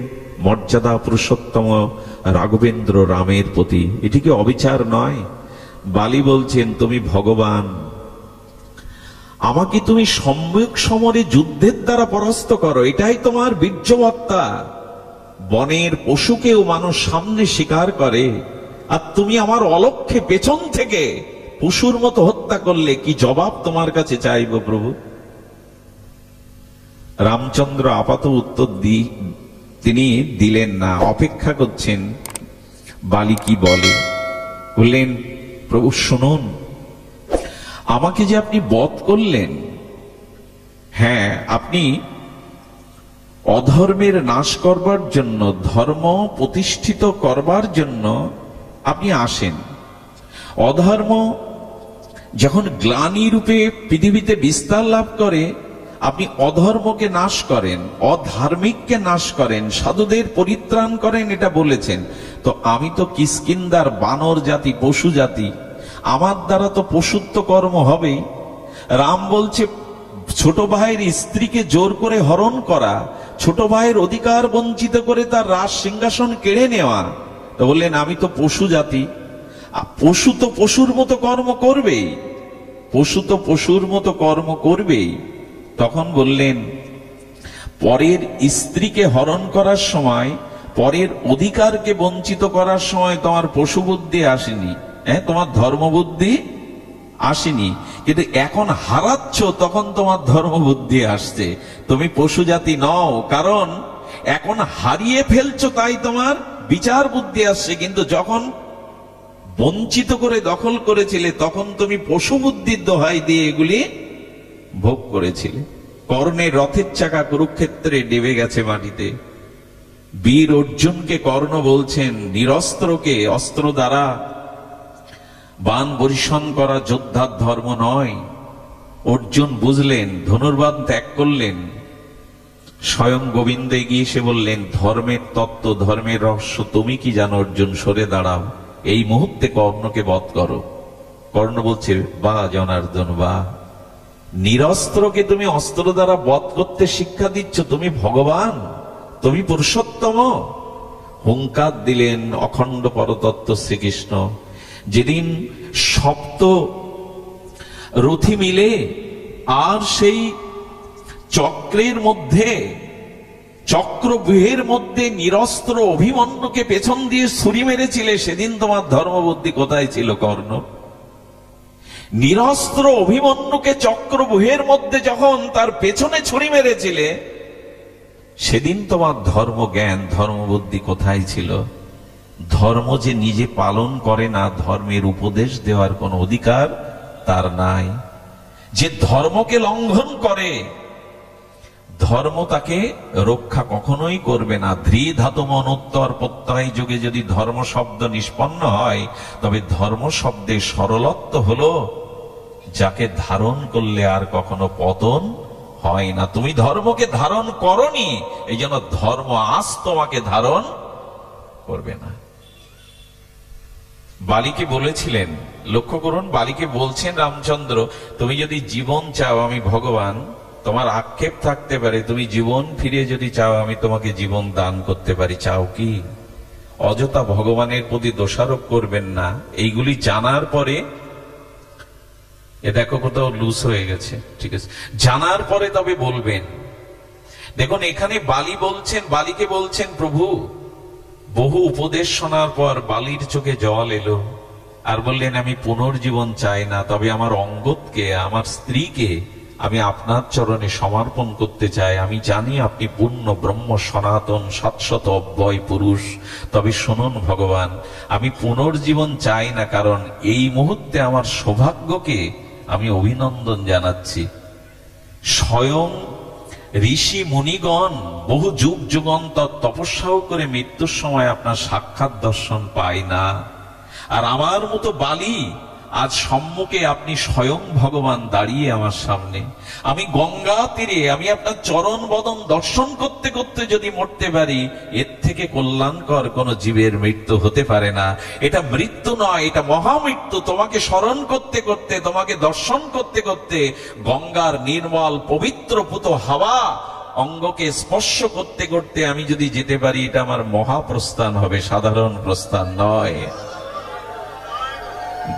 মর্যাদা পুরুষোত্তম রাঘবেন্দ্র রামের প্রতি। এটি কি অবিচার নয়? বালি বলছেন, তুমি ভগবান, আমাকে তুমি সম্মুখ সমরে যুদ্ধের দ্বারা পরাস্ত করো, এটাই তোমার বীর্যবত্তা। বনের পশুকেও মানুষ সামনে শিকার করে, আর তুমি আমার অলক্ষ্যে পেছন থেকে পশুর মতো হত্যা করলে, কি জবাব তোমার কাছে চাইব প্রভু? রামচন্দ্র আপাত উত্তর তিনি দিলেন না, অপেক্ষা করছেন বালি কি বলে। বললেন, প্রভু শুনুন, আমাকে যে আপনি বধ করলেন, হ্যাঁ, আপনি অধর্মের নাশ করবার জন্য, ধর্ম প্রতিষ্ঠিত করবার জন্য আপনি আসেন। অধর্ম যখন গ্লানি রূপে পৃথিবীতে বিস্তার লাভ করে, আপনি অধর্মকে নাশ করেন, অধার্মিককে নাশ করেন, সাধুদের পরিত্রাণ করেন, এটা বলেছেন। তো আমি তো কিষ্কিন্ধার বানর জাতি, পশু জাতি, আমার দ্বারা তো পশুত্ব কর্ম হবেই। রাম বলছে ছোট ভাইয়ের স্ত্রীকে জোর করে হরণ করা, ছোট ভাইয়ের অধিকার বঞ্চিত করে তার রাজ সিংহাসন কেড়ে নেওয়া। তো বললেন, আমি তো পশু জাতি, পশু তো পশুর মতো কর্ম করবেই, পশু তো পশুর মতো কর্ম করবেই। তখন বললেন, পরের স্ত্রীকে হরণ করার সময়, পরের অধিকারকে বঞ্চিত করার সময় তোমার পশু বুদ্ধি আসেনি, হ্যাঁ, তোমার ধর্মবুদ্ধি আসেনি, কিন্তু এখন হারাচ্ছ, তখন তোমার ধর্মবুদ্ধি আসছে। তুমি পশু জাতি নও, কারণ এখন হারিয়ে ফেলছো, তাই তোমার বিচার বুদ্ধি আসছে। কিন্তু যখন বঞ্চিত করে দখল করেছিলে, তখন তুমি পশু বুদ্ধির দোহাই দিয়ে এগুলি ভোগ করেছিলে। কর্ণের রথের চাকা কুরুক্ষেত্রে ডেবে গেছে মাটিতে। বীর অর্জুনকে কর্ণ বলছেন, নিরস্ত্রকে অস্ত্র দ্বারা বাণ বর্ষণ করা যোদ্ধার ধর্ম নয়। অর্জুন বুঝলেন, ধনুর্বাণ ত্যাগ করলেন। স্বয়ং গোবিন্দ এগিয়ে এসে বললেন, ধর্মের তত্ত্ব, ধর্মের রহস্য তুমি কি জানো অর্জুন, সরে দাঁড়াও, এই মুহূর্তে কর্ণকে বধ করো। কর্ণ বলছে, বা জনার্দন বা, নিরস্ত্রকে তুমি অস্ত্র দ্বারা বধ করতে শিক্ষা দিচ্ছ, তুমি ভগবান, তুমি পুরুষোত্তম। হুঙ্কার দিলেন অখণ্ড পরতত্ত্ব শ্রীকৃষ্ণ। যেদিন সপ্ত রথী মিলে আর সেই চক্রের মধ্যে, চক্রব্যূহের মধ্যে নিরস্ত্র অভিমন্যুকে পেছন দিয়ে ছুরি মেরেছিলে, সেদিন তোমার ধর্মবুদ্ধি কোথায় ছিল কর্ণ? নিরস্ত্র অভিমন্যুকে চক্রব্যূহের মধ্যে যখন তার পেছনে ছুরি মেরেছিলে, সেদিন তোমার ধর্মজ্ঞান, ধর্মবুদ্ধি কোথায় ছিল? ধর্ম যে নিজে পালন করে না, ধর্মের উপদেশ দেওয়ার কোন অধিকার তার নাই। যে ধর্মকে লঙ্ঘন করে, ধর্ম তাকে রক্ষা কখনোই করবে না। ধৃ ধাতু মনোত্তর প্রত্যয় যুগে যদি ধর্ম শব্দ নিষ্পন্ন হয়, তবে ধর্ম শব্দের সরলত্ব হলো যাকে ধারণ করলে আর কখনো পতন হয় না। তুমি ধর্মকে ধারণ করনি, এই জন্য ধর্ম আজ তোমাকে ধারণ করবে না। বালিকে বলেছিলেন, লক্ষ্য করুন, বালিকে বলছেন রামচন্দ্র, তুমি যদি জীবন চাও, আমি ভগবান, তোমার আক্ষেপ থাকতে পারে, তুমি জীবন ফিরে যদি চাও, আমি তোমাকে জীবন দান করতে পারি, চাও কি? অযথা ভগবানের প্রতি দোষারোপ করবেন না। এইগুলি জানার পরে, এ দেখো কোথাও লুজ হয়ে গেছে, ঠিক আছে, জানার পরে তবে বলবেন। দেখুন এখানে বালি বলছেন, বালিকে বলছেন, প্রভু, বহু উপদেশ শোনার পর বালির চোখে জল এলো, আর বললেন, আমি পুনর্জীবন চাই না, তবে আমার অঙ্গদকে, আমার স্ত্রীকে আমি আপনার চরণে সমর্পণ করতে চাই। আমি জানি আপনি পূর্ণ ব্রহ্ম সনাতন শাশ্বত অব্যয় পুরুষ, তবে শুনুন ভগবান, আমি পুনর্জীবন চাই না, কারণ এই মুহূর্তে আমার সৌভাগ্যকে আমি অভিনন্দন জানাচ্ছি। স্বয়ং ঋষি মুনিগণ বহু যুগ যুগান্তর তপস্যাও করে মৃত্যুর সময় আপনার সাক্ষাৎ দর্শন পায় না, আর আমার মতো বালি আজ সম্মুখে আপনি স্বয়ং ভগবান দাঁড়িয়ে আমার সামনে, আমি গঙ্গা তীরে আমি আপনার চরণ বদন দর্শন করতে করতে যদি মরতে পারি, এর থেকে কল্যাণকর কোন জীবের মৃত্যু হতে পারে না। এটা মৃত্যু নয়, এটা মহামৃত্যু। তোমাকে স্মরণ করতে করতে, তোমাকে দর্শন করতে করতে গঙ্গার নির্মল পবিত্র পুত হাওয়া অঙ্গকে স্পর্শ করতে করতে আমি যদি যেতে পারি, এটা আমার মহাপ্রস্থান হবে, সাধারণ প্রস্থান নয়।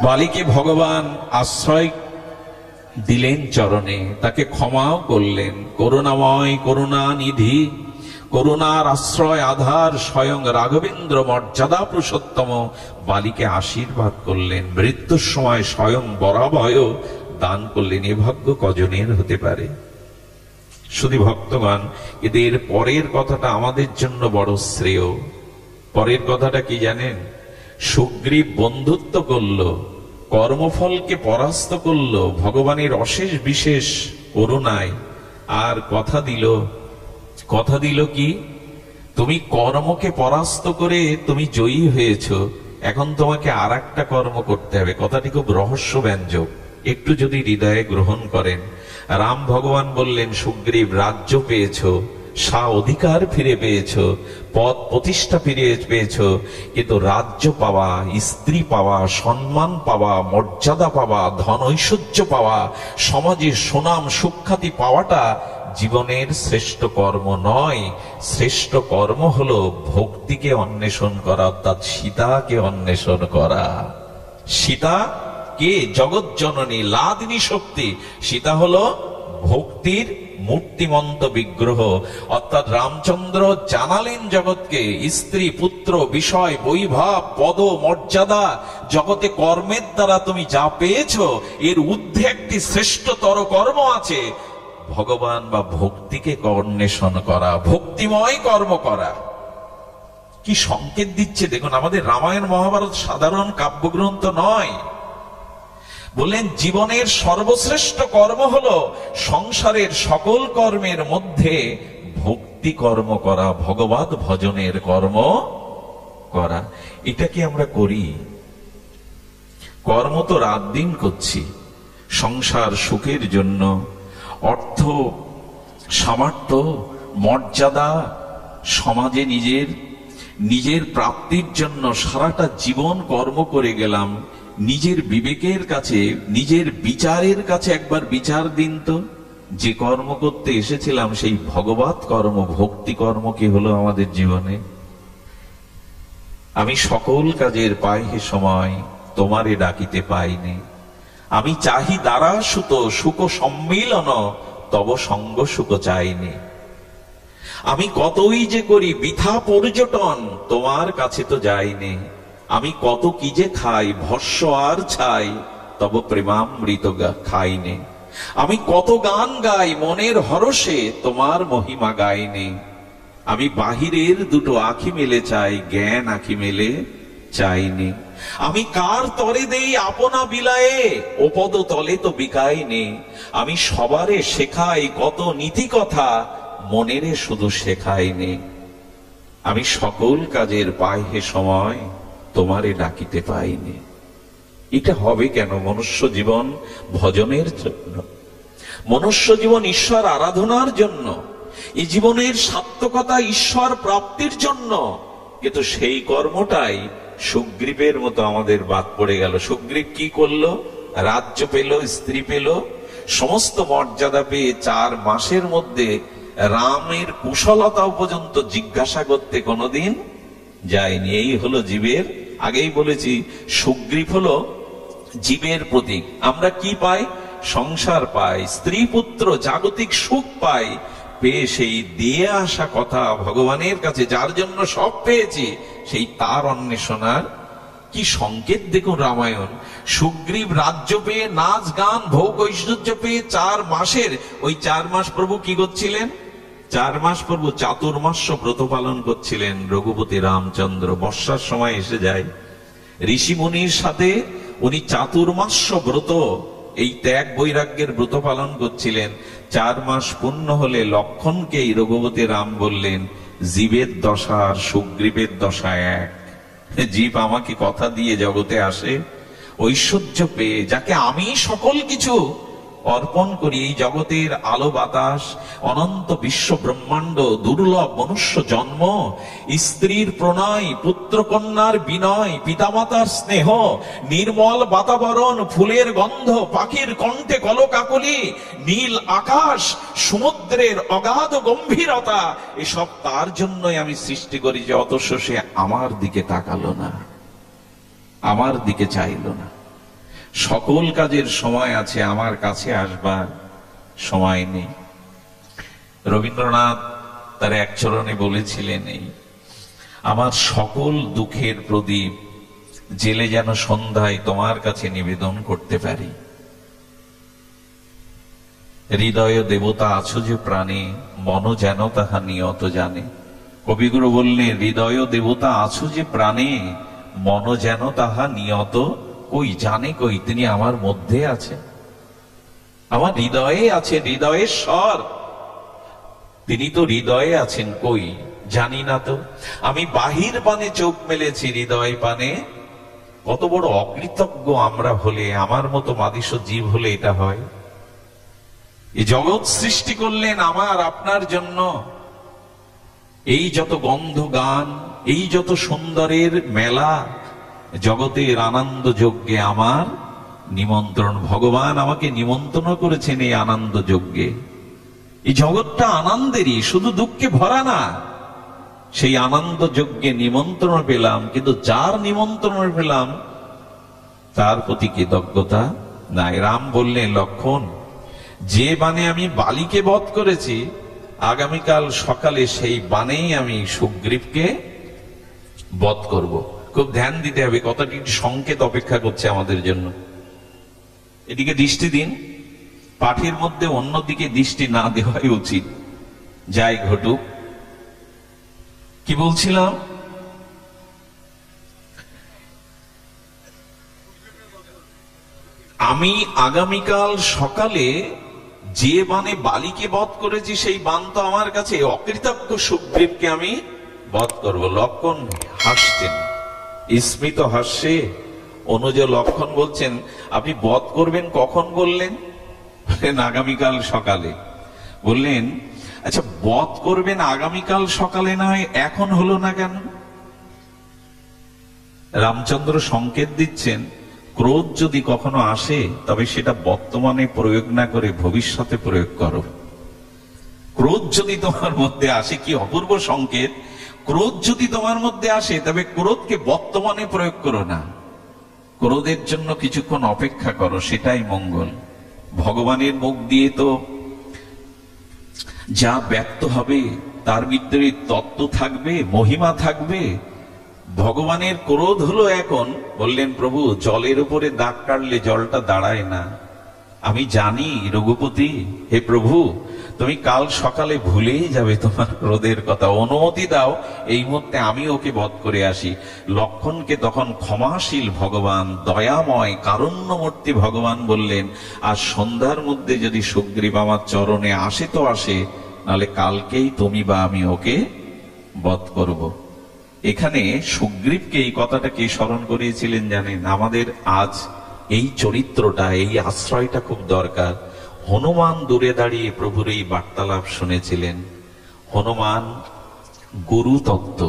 বালিকে ভগবান আশ্রয় দিলেন চরণে, তাকে ক্ষমাও করলেন। করুণাময়, করুণানিধি, করুণার আশ্রয় আধার স্বয়ং রাঘবেন্দ্র মর্যাদা পুরুষোত্তম বালিকে আশীর্বাদ করলেন। মৃত্যুর সময় স্বয়ং বরাভয় দান করলেন। এ ভাগ্য কজনের হতে পারে? শুধু ভক্তগণ, এদের পরের কথাটা আমাদের জন্য বড় শ্রেয়। পরের কথাটা কি জানেন? সুগ্রীব বন্ধুত্ব করলো, কর্মফলকে পরাস্ত করলো ভগবানের অশেষ বিশেষ করুণায়, আর কথা দিল কি, তুমি কর্মকে পরাস্ত করে তুমি জয়ী হয়েছ, এখন তোমাকে আর একটা কর্ম করতে হবে। কথাটি খুব রহস্য ব্যঞ্জক, একটু যদি হৃদয়ে গ্রহণ করেন। রাম ভগবান বললেন, সুগ্রীব রাজ্য পেয়েছ, সা অধিকার ফিরে পেয়েছ, পদ প্রতিষ্ঠা ফিরে পেয়েছ, কিন্তু রাজ্য পাওয়া, স্ত্রী পাওয়া, সম্মান পাওয়া, মর্যাদা পাওয়া, ধন ঐশ্বর্য পাওয়া, সমাজে সুনাম সুখ্যাতি পাওয়াটা জীবনের শ্রেষ্ঠ কর্ম নয়। শ্রেষ্ঠ কর্ম হলো ভক্তিকে অন্বেষণ করা, অর্থাৎ সীতাকে অন্বেষণ করা। সীতা কে? জগৎ জননী লাদিনী শক্তি। সীতা হলো ভক্তির মূর্তিমন্ত বিগ্রহ। অর্থাৎ রামচন্দ্র জানালেন জগৎকে, স্ত্রী পুত্র বিষয় বৈভব পদ মর্যাদা জগতে কর্মের দ্বারা তুমি যা পেয়েছ, এর ঊর্ধ্বে একটি শ্রেষ্ঠতর কর্ম আছে, ভগবান বা ভক্তিকে অন্বেষণ করা, ভক্তিময় কর্ম করা। কি সংকেত দিচ্ছে দেখুন। আমাদের রামায়ণ মহাভারত সাধারণ কাব্যগ্রন্থ নয়। বললেন, জীবনের সর্বশ্রেষ্ঠ কর্ম হলো সংসারের সকল কর্মের মধ্যে ভক্তি কর্ম করা, ভগবত ভজনের কর্ম করা। এটা কি আমরা করি? কর্ম তো রাত দিন করছি, সংসার সুখের জন্য, অর্থ সামর্থ্য মর্যাদা, সমাজে নিজের প্রাপ্তির জন্য সারাটা জীবন কর্ম করে গেলাম। নিজের বিবেকের কাছে, নিজের বিচারের কাছে একবার বিচার দিন তো, যে কর্ম করতে এসেছিলাম সেই ভগবত কর্ম, ভক্তি কর্ম কি হলো আমাদের জীবনে? আমি সকল কাজের পাই হে সময়, তোমারে ডাকিতে পাইনি। আমি চাহি দ্বারা সুত সুখ সম্মিলন, তব সঙ্গ সুখ চাইনি। আমি কতই যে করি বৃথা পর্যটন, তোমার কাছে তো যাইনি। আমি কত কি যে খাই ভস্য আর ছাই, তব প্রেমামৃত খাইনি। আমি কত গান গাই মনের হরষে, তোমার মহিমা গাইনি। আমি বাহিরের দুটো আখি মেলে চাই, জ্ঞান আখি মেলে চাইনি। আমি কার তরে দেই আপনা বিলায়ে, ও পদ তলে তো বিকাইনি। আমি সবারে শেখাই কত নীতি কথা, মনেরে শুধু শেখাইনি। আমি সকল কাজের পাই হে সময়, তোমারে ডাকিতে পাইনি। এটা হবে কেন? মনুষ্য জীবন ভজনের জন্য, মনুষ্য জীবন ঈশ্বর আরাধনার জন্য, এই জীবনের সার্থকতা ঈশ্বর প্রাপ্তির জন্য। কিন্তু সেই কর্মটাই সুগ্রীবের মতো আমাদের বাদ পড়ে গেল। সুগ্রীব কি করলো? রাজ্য পেল, স্ত্রী পেল, সমস্ত মর্যাদা পেয়ে 4 মাসের মধ্যে রামের কুশলতা পর্যন্ত জিজ্ঞাসা করতে কোনোদিন যায়নি। এই হলো জীবের, আগেই বলেছি, সুগ্রীব হলো জীবের প্রতীক। আমরা কি পাই? সংসার পাই, স্ত্রী পুত্র জাগতিক সুখ পাই, পেয়ে সেই দিয়ে আসা কথা ভগবানের কাছে, যার জন্য সব পেয়েছি, সেই তার অন্বেষণার কি সংকেত দেখুন রামায়ণ। সুগ্রীব রাজ্য পেয়ে, নাচ গান ভোগ ঐশ্বর্য পেয়ে 4 মাসের, ওই 4 মাস প্রভু কি করছিলেন? 4 মাস প্রভু চাতুর্মাস্য ব্রত পালন করছিলেন। রঘুপতি রামচন্দ্র বর্ষার সময় এসে যায়, ঋষি মুনির সাথে উনি চাতুর্মাস্য ব্রত, এই ত্যাগ বৈরাগ্যের ব্রত পালন করছিলেন। 4 মাস পূর্ণ হলে লক্ষণকেই রঘুপতি রাম বললেন, জীবের দশা আর সুগ্রীবের দশা এক। জীব আমাকে কথা দিয়ে জগতে আসে, ঐশ্বর্য পেয়ে, যাকে আমি সকল কিছু অর্পণ করি, এই জগতের আলো বাতাস, অনন্ত বিশ্ব ব্রহ্মাণ্ড, দুর্লভ মনুষ্য জন্ম, স্ত্রীর প্রণয়, পুত্র কন্যার বিনয়, পিতামাতার স্নেহ, নির্মল বাতাবরণ, ফুলের গন্ধ, পাখির কণ্ঠে কলকাকলি, নীল আকাশ, সমুদ্রের অগাধ গম্ভীরতা, এসব তার জন্যই আমি সৃষ্টি করি। যে অথচ সে আমার দিকে তাকালো না, আমার দিকে চাইল না। সকল কাজের সময় আছে, আমার কাছে আসবার সময় নেই। রবীন্দ্রনাথ তার এক চরণে বলেছিলেন, এই আমার সকল দুঃখের প্রদীপ জেলে যেন সন্ধ্যায় তোমার কাছে নিবেদন করতে পারি। হৃদয় দেবতা আছো যে প্রাণে, মন যেন তাহা নিয়ত জানে। কবিগুরু বললেন, হৃদয় দেবতা আছো যে প্রাণে, মন যেন তাহা নিয়ত কই জানে কই, তিনি আমার মধ্যে আছেন, আমার হৃদয়ে আছে, হৃদয়ের স্বর, তিনি তো হৃদয়ে আছেন কই জানি না তো। আমি বাহির পানে চোখ মেলেছি, হৃদয় পানে কত বড় অকৃতজ্ঞ আমরা হলে, আমার মতো মাদিস জীব হলে এটা হয়। এই জগৎ সৃষ্টি করলেন আমার আপনার জন্য। এই যত গন্ধ গান, এই যত সুন্দরের মেলা, জগতের আনন্দ যজ্ঞে আমার নিমন্ত্রণ। ভগবান আমাকে নিমন্ত্রণ করেছেন এই আনন্দ যজ্ঞে। এই জগৎটা আনন্দেরই, শুধু দুঃখে ভরা না। সেই আনন্দ যজ্ঞে নিমন্ত্রণ পেলাম, কিন্তু যার নিমন্ত্রণ পেলাম তার প্রতি কৃতজ্ঞতা নাই। রাম বললেন, লক্ষণ, যে বানে আমি বালিকে বধ করেছি, আগামীকাল সকালে সেই বানেই আমি সুগ্রীবকে বধ করব। খুব ধ্যান দিতে হবে, কথাটি সংকেত অপেক্ষা করছে আমাদের জন্য। এদিকে দৃষ্টি দিন, পাঠের মধ্যে অন্যদিকে দৃষ্টি না দেওয়াই উচিত, যাই ঘটুক। কি বলছিলাম? আমি আগামীকাল সকালে যে বানে বালিকে বধ করেছি, সেই বান তো আমার কাছে, অকৃতজ্ঞ সুগ্রীবকে আমি বধ করব। লক্ষণ হাসছেন, স্মিত হাস্যে অনুজ লক্ষণ বলছেন, আপনি বধ করবেন কখন বললেন? আগামীকাল সকালে। বললেন, আচ্ছা বধ করবেন আগামীকাল সকালে, নয় এখন হলো না কেন? রামচন্দ্র সংকেত দিচ্ছেন, ক্রোধ যদি কখনো আসে তবে সেটা বর্তমানে প্রয়োগ না করে ভবিষ্যতে প্রয়োগ করো। ক্রোধ যদি তোমার মধ্যে আসে, কি অপূর্ব সংকেত! ক্রোধ যদি তোমার মধ্যে আসে তবে ক্রোধকে বর্তমানে প্রয়োগ করো না, ক্রোধের জন্য কিছুক্ষণ অপেক্ষা করো, সেটাই মঙ্গল। ভগবানের মুখ দিয়ে তো যা ব্যক্ত হবে তার ভিতরে তত্ত্ব থাকবে, মহিমা থাকবে। ভগবানের ক্রোধ হলো এখন, বললেন প্রভু জলের উপরে দাগ কাটলে জলটা দাঁড়ায় না। আমি জানি রঘুপতি, হে প্রভু তুমি কাল সকালে ভুলেই যাবে তোমার ক্রোধের কথা, অনুমতি দাও এই মুহূর্তে আমি ওকে বধ করে আসি। লক্ষণকে তখন ক্ষমাশীল ভগবান, দয়াময় কারুণ্যমূর্তি ভগবান বললেন, আর সন্ধ্যার মধ্যে যদি সুগ্রীব আমার চরণে আসে তো আসে, নাহলে কালকেই তুমি বা আমি ওকে বধ করব। এখানে সুগ্রীবকে এই কথাটাকে স্মরণ করিয়েছিলেন জানেন। আমাদের আজ এই চরিত্রটা, এই আশ্রয়টা খুব দরকার। হনুমান দূরে দাঁড়িয়ে প্রভুর এই বার্তালাপ শুনেছিলেন। হনুমান গুরু তত্ত্ব,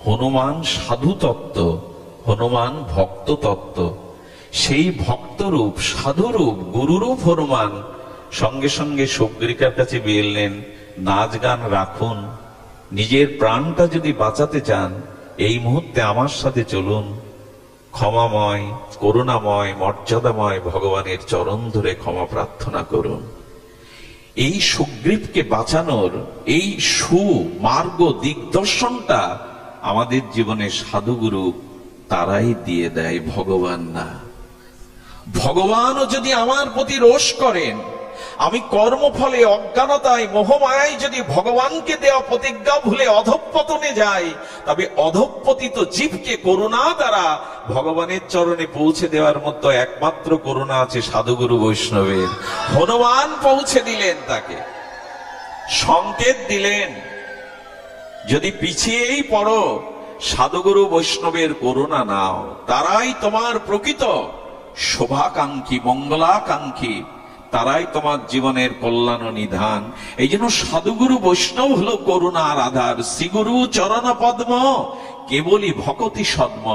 হনুমান সাধু তত্ত্ব, হনুমান ভক্ত তত্ত্ব। সেই ভক্তরূপ, সাধুরূপ, গুরুরূপ হনুমান সঙ্গে সঙ্গে সুগ্রীবের কাছে বললেন, নাচ গান রাখুন, নিজের প্রাণটা যদি বাঁচাতে চান এই মুহূর্তে আমার সাথে চলুন। ক্ষমাময়, করুণাময়, মর্যাদাময় ভগবানের চরণ ধরে ক্ষমা প্রার্থনা করুন। এই সুগ্রীবকে বাঁচানোর এই সুমার্গ দিগদর্শনটা আমাদের জীবনে সাধুগুরু তারাই দিয়ে দেয়, ভগবান না। ভগবানও যদি আমার প্রতি রোষ করেন, আমি কর্মফলে অজ্ঞানতায় মোহমায়ায় যদি ভগবানকে দেওয়া প্রতিজ্ঞা ভুলে অধঃপতনে যাই, তবে অধঃপতিত জীবকে করুণা দ্বারা ভগবানের চরণে পৌঁছে দেওয়ার মতো একমাত্র করুণা আছে সাধুগুরু বৈষ্ণবের। হনুমান পৌঁছে দিলেন, তাকে সংকেত দিলেন, যদি পিছিয়েই পড়ো সাধুগুরু বৈষ্ণবের করুণা নাও, তারাই তোমার প্রকৃত শোভাকাঙ্ক্ষী, মঙ্গলাকাঙ্ক্ষী, তারাই তোমার জীবনের কল্যাণ নিধান। এই জন্য সাধুগুরু বৈষ্ণব হলো করুণার আধার। শ্রীগুরু চরণ পদ্ম কেবলই ভকতি সদ্ম।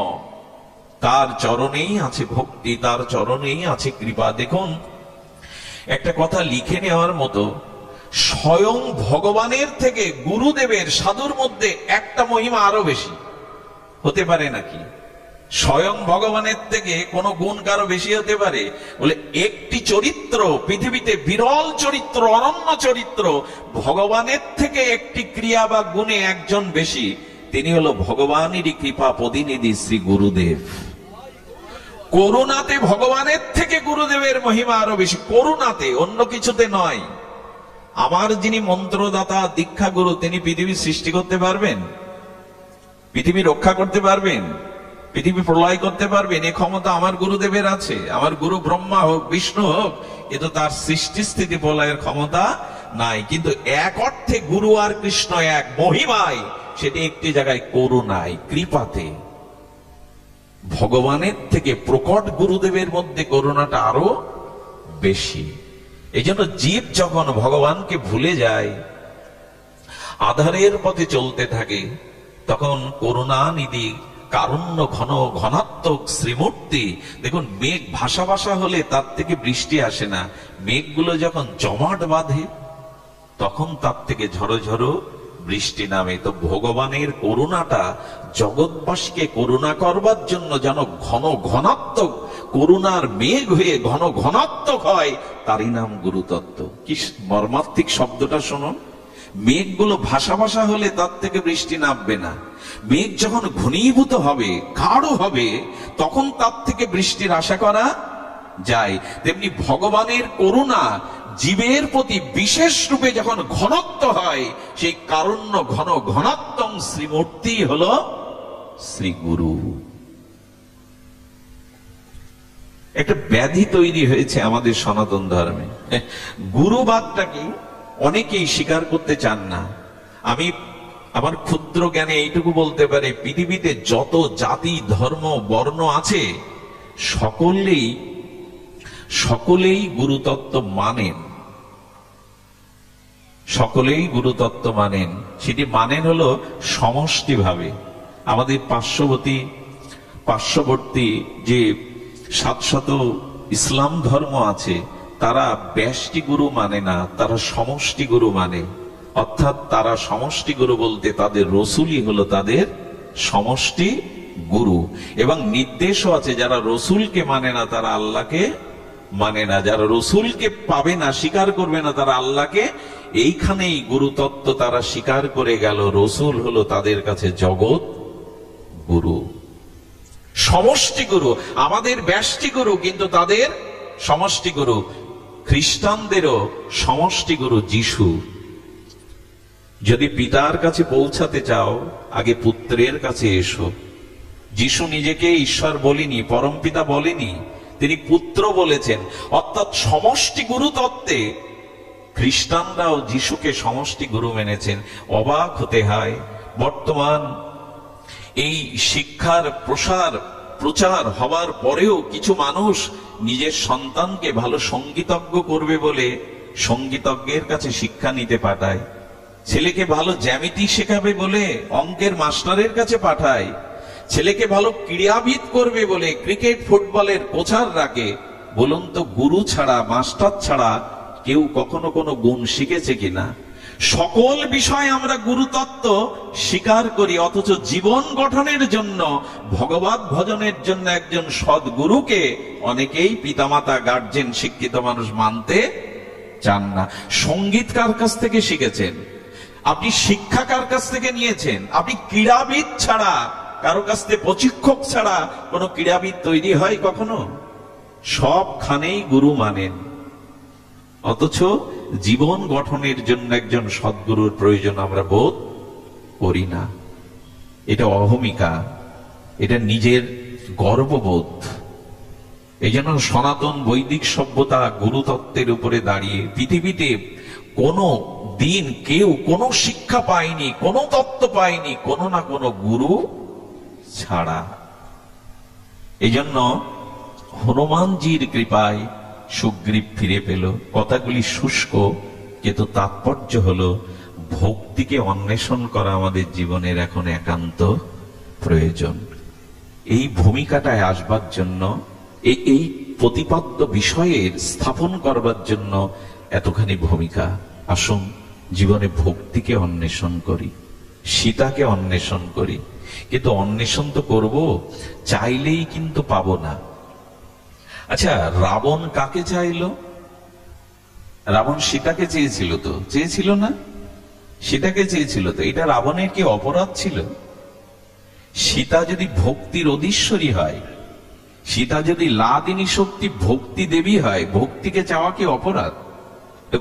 তার চরণেই আছে ভক্তি, তার চরণেই আছে কৃপা। দেখুন, একটা কথা লিখে নেওয়ার মতো, স্বয়ং ভগবানের থেকে গুরুদেবের, সাধুর মধ্যে একটা মহিমা আরো বেশি হতে পারে নাকি? স্বয়ং ভগবানের থেকে কোন গুণ কারো বেশি হতে পারে? বলে একটি চরিত্র পৃথিবীতে, বিরল চরিত্র, অনন্য চরিত্র, ভগবানের থেকে একটি ক্রিয়া বা গুণে একজন বেশি, তিনি হলো ভগবানেরই কৃপা প্রতিনিধি শ্রী গুরুদেব। করুণাতে ভগবানের থেকে গুরুদেবের মহিমা আরো বেশি, করুণাতে, অন্য কিছুতে নয়। আমার যিনি মন্ত্রদাতা, দীক্ষা গুরু, তিনি পৃথিবী সৃষ্টি করতে পারবেন? পৃথিবী রক্ষা করতে পারবেন? পৃথিবী প্রলয় করতে পারবেন? এ ক্ষমতা আমার গুরুদেবের আছে। আমার গুরু ব্রহ্মা হোক, বিষ্ণু হোক, কিন্তু তার সৃষ্টি স্থিতি প্রলয়ের ক্ষমতা নাই। কিন্তু এক অর্থে গুরু আর কৃষ্ণ এক, মহিমায় সেটি একটি জায়গায়, করুণায়, কৃপাতে। ভগবানের থেকে প্রকট গুরুদেবের মধ্যে করুণাটা আরো বেশি। এই জন্য জীব যখন ভগবানকে ভুলে যায়, আধারের পথে চলতে থাকে, তখন করুণানিধি, কারুণ্য ঘন ঘনাত্মক শ্রীমূর্তি, দেখুন, মেঘ ভাসা ভাসা হলে তার থেকে বৃষ্টি আসে না। মেঘগুলো যখন জমাট বাঁধে, তখন তার থেকে ঝড়ো ঝড়ো বৃষ্টি নামে। তো ভগবানের করুণাটা জগৎবাসীকে করুণা করবার জন্য যেন ঘন ঘনাত্মক করুণার মেঘ হয়ে ঘন ঘনাত্মক হয়, তারই নাম গুরুতত্ত্ব। কি মর্মাত্মিক শব্দটা শুনুন। মেঘগুলো ভাসা ভাসা হলে তার থেকে বৃষ্টি নামবে না। মেঘ যখন ঘনীভূত হবে, গাঢ় হবে, তখন তার থেকে বৃষ্টির আশা করা যায়। তেমনি ভগবানের করুণা জীবের প্রতি বিশেষ রূপে যখন ঘনত্ব হয়, সেই কারুণ্য ঘন ঘনাত্মক শ্রীমূর্তি হলো শ্রী গুরু। একটা ব্যাধি তৈরি হয়েছে আমাদের সনাতন ধর্মে। গুরুবাদটাকে অনেকেই স্বীকার করতে চান না। আমি আমার ক্ষুদ্র জ্ঞানে এইটুকু বলতে পারি, পৃথিবীতে যত জাতি, ধর্ম, বর্ণ আছে, সকলেই গুরুতত্ত্ব মানেন। সকলেই গুরুতত্ত্ব মানেন। সেটি মানেন হলো সমষ্টিভাবে। আমাদের পার্শ্ববর্তী যে 700 ইসলাম ধর্ম আছে, তারা ব্যষ্টি গুরু মানে না, তারা সমষ্টি গুরু মানে। অর্থাৎ তারা সমষ্টি গুরু বলতে তাদের রসুলই হলো তাদের সমষ্টি গুরু। এবং নির্দেশও আছে, যারা রসুলকে মানে না তারা আল্লাহকে মানে না, যারা রসুলকে পাবে না, স্বীকার করবে না, তারা আল্লাহকে। এইখানেই গুরুতত্ত্ব তারা স্বীকার করে গেল, রসুল হলো তাদের কাছে জগৎ গুরু, সমষ্টি গুরু। আমাদের ব্যষ্টি গুরু, কিন্তু তাদের সমষ্টি গুরু। খ্রিস্টানদেরও সমষ্টি গুরু যিশু। যদি পিতার কাছে পৌঁছাতে চাও, আগে পুত্রের কাছে এসো। যিশু নিজেকে ঈশ্বর বলিনি, পরমপিতা বলেনি, তিনি পুত্র বলেছেন। অর্থাৎ সমষ্টি গুরু তত্ত্বে খ্রিস্টানরাও যিশুকে সমষ্টি গুরু মেনেছেন। অবাক হতে হয়, বর্তমান এই শিক্ষার প্রচার হবার পরেও কিছু মানুষ নিজের সন্তানকে ভালো সঙ্গীতজ্ঞ করবে বলে সঙ্গীতজ্ঞের কাছে শিক্ষা নিতে পাঠায়, ছেলেকে ভালো জ্যামিতি শেখাবে বলে অঙ্কের মাস্টারের কাছে পাঠায়, ছেলেকে ভালো ক্রীড়াবিদ করবে বলে ক্রিকেট ফুটবলের কোচার রাখে। বলুন তো, গুরু ছাড়া, মাস্টার ছাড়া কেউ কখনো কোনো গুণ শিখেছে কিনা? সকল বিষয় আমরা গুরুতত্ত্ব স্বীকার করি, অথচ জীবন গঠনের জন্য, ভগবত ভজনের জন্য একজন সদ্গুরুকে অনেকেই পিতামাতা, গার্জেন, শিক্ষিত মানুষ মানতে চান না। সঙ্গীত কার কাছ থেকে শিখেছেন? আপনি শিক্ষা কার কাছ থেকে নিয়েছেন? আপনি ক্রীড়াবিদ ছাড়া, কারো কাছ থেকে প্রশিক্ষক ছাড়া কোনো ক্রীড়াবিদ তৈরি হয় কখনো? সবখানেই গুরু মানেন, অথচ জীবন গঠনের জন্য একজন সদ্গুরুর প্রয়োজন আমরা বোধ করি না। এটা অহমিকা, এটা নিজের গর্ববোধ। এই জন্য সনাতন বৈদিক সভ্যতা গুরুতত্ত্বের উপরে দাঁড়িয়ে, পৃথিবীতে কোনো দিন কেউ কোনো শিক্ষা পায়নি, কোনো তত্ত্ব পায়নি কোনো না কোনো গুরু ছাড়া। এই জন্য হনুমানজির কৃপায় সুগ্রীব ফিরে পেল। কথাগুলি শুষ্ক, কিন্তু তাৎপর্য হলো ভক্তিকে অন্বেষণ করা আমাদের জীবনের এখন একান্ত প্রয়োজন। এই ভূমিকাটায় আসবার জন্য, এই প্রতিপাদ্য বিষয়ের স্থাপন করবার জন্য এতখানি ভূমিকা। আসুন জীবনে ভক্তিকে অন্বেষণ করি, সীতাকে অন্বেষণ করি। কিন্তু অন্বেষণ তো করব, চাইলেই কিন্তু পাবো না। আচ্ছা, রাবণ কাকে চাইল? রাবণ সীতাকে চেয়েছিল তো? চেয়েছিল না? সীতাকে চেয়েছিল তো। এটা রাবণের কি অপরাধ ছিল? সীতা যদি ভক্তির অধীশ্বরী হয়, সীতা যদি লাদিনী শক্তি ভক্তি দেবী হয়, ভক্তিকে চাওয়া কি অপরাধ?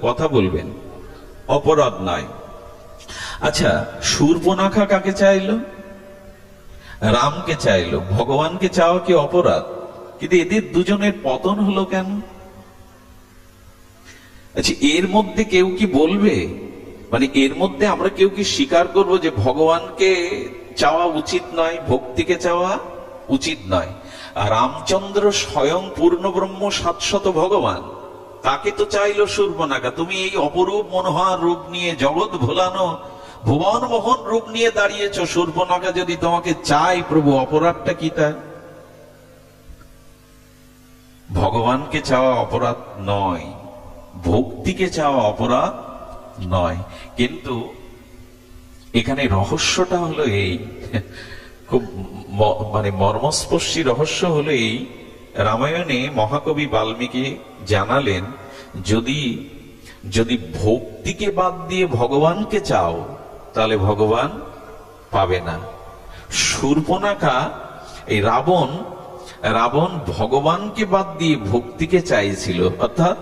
কথা বলবেন, অপরাধ নয়। আচ্ছা, শূর্পণখা কাকে চাইলো? রামকে চাইলো। ভগবানকে চাওয়া কি অপরাধ? কিন্তু এদের দুজনের পতন হলো কেন? আচ্ছা, এর মধ্যে কেউ কি বলবে, মানে এর মধ্যে আমরা কেউ কি স্বীকার করব যে ভগবানকে চাওয়া উচিত নয়, ভক্তিকে চাওয়া উচিত নয়? আর রামচন্দ্র স্বয়ং পূর্ণ ব্রহ্ম শাশ্বত ভগবান, তাকে তো চাইলো শূর্পণখা। তুমি এই অপরূপ মনোহর রূপ নিয়ে, জগৎ ভোলানো ভুবন মোহন রূপ নিয়ে দাঁড়িয়েছ, শূর্পণখা যদি তোমাকে চাই, প্রভু অপরাধটা কি তার? ভগবানকে চাওয়া অপরাধ নয়, ভক্তিকে চাওয়া অপরাধ নয়। কিন্তু এখানে রহস্যটা হলো এই, খুব মানে মর্মস্পর্শী রহস্য হলো এই, রামায়ণে মহাকবি বাল্মীকি জানালেন, যদি ভক্তিকে বাদ দিয়ে ভগবানকে চাও, তাহলে ভগবান পাবে না। শূর্পণখা, এই রাবণ ভগবানকে বাদ দিয়ে ভক্তিকে চাইছিল, অর্থাৎ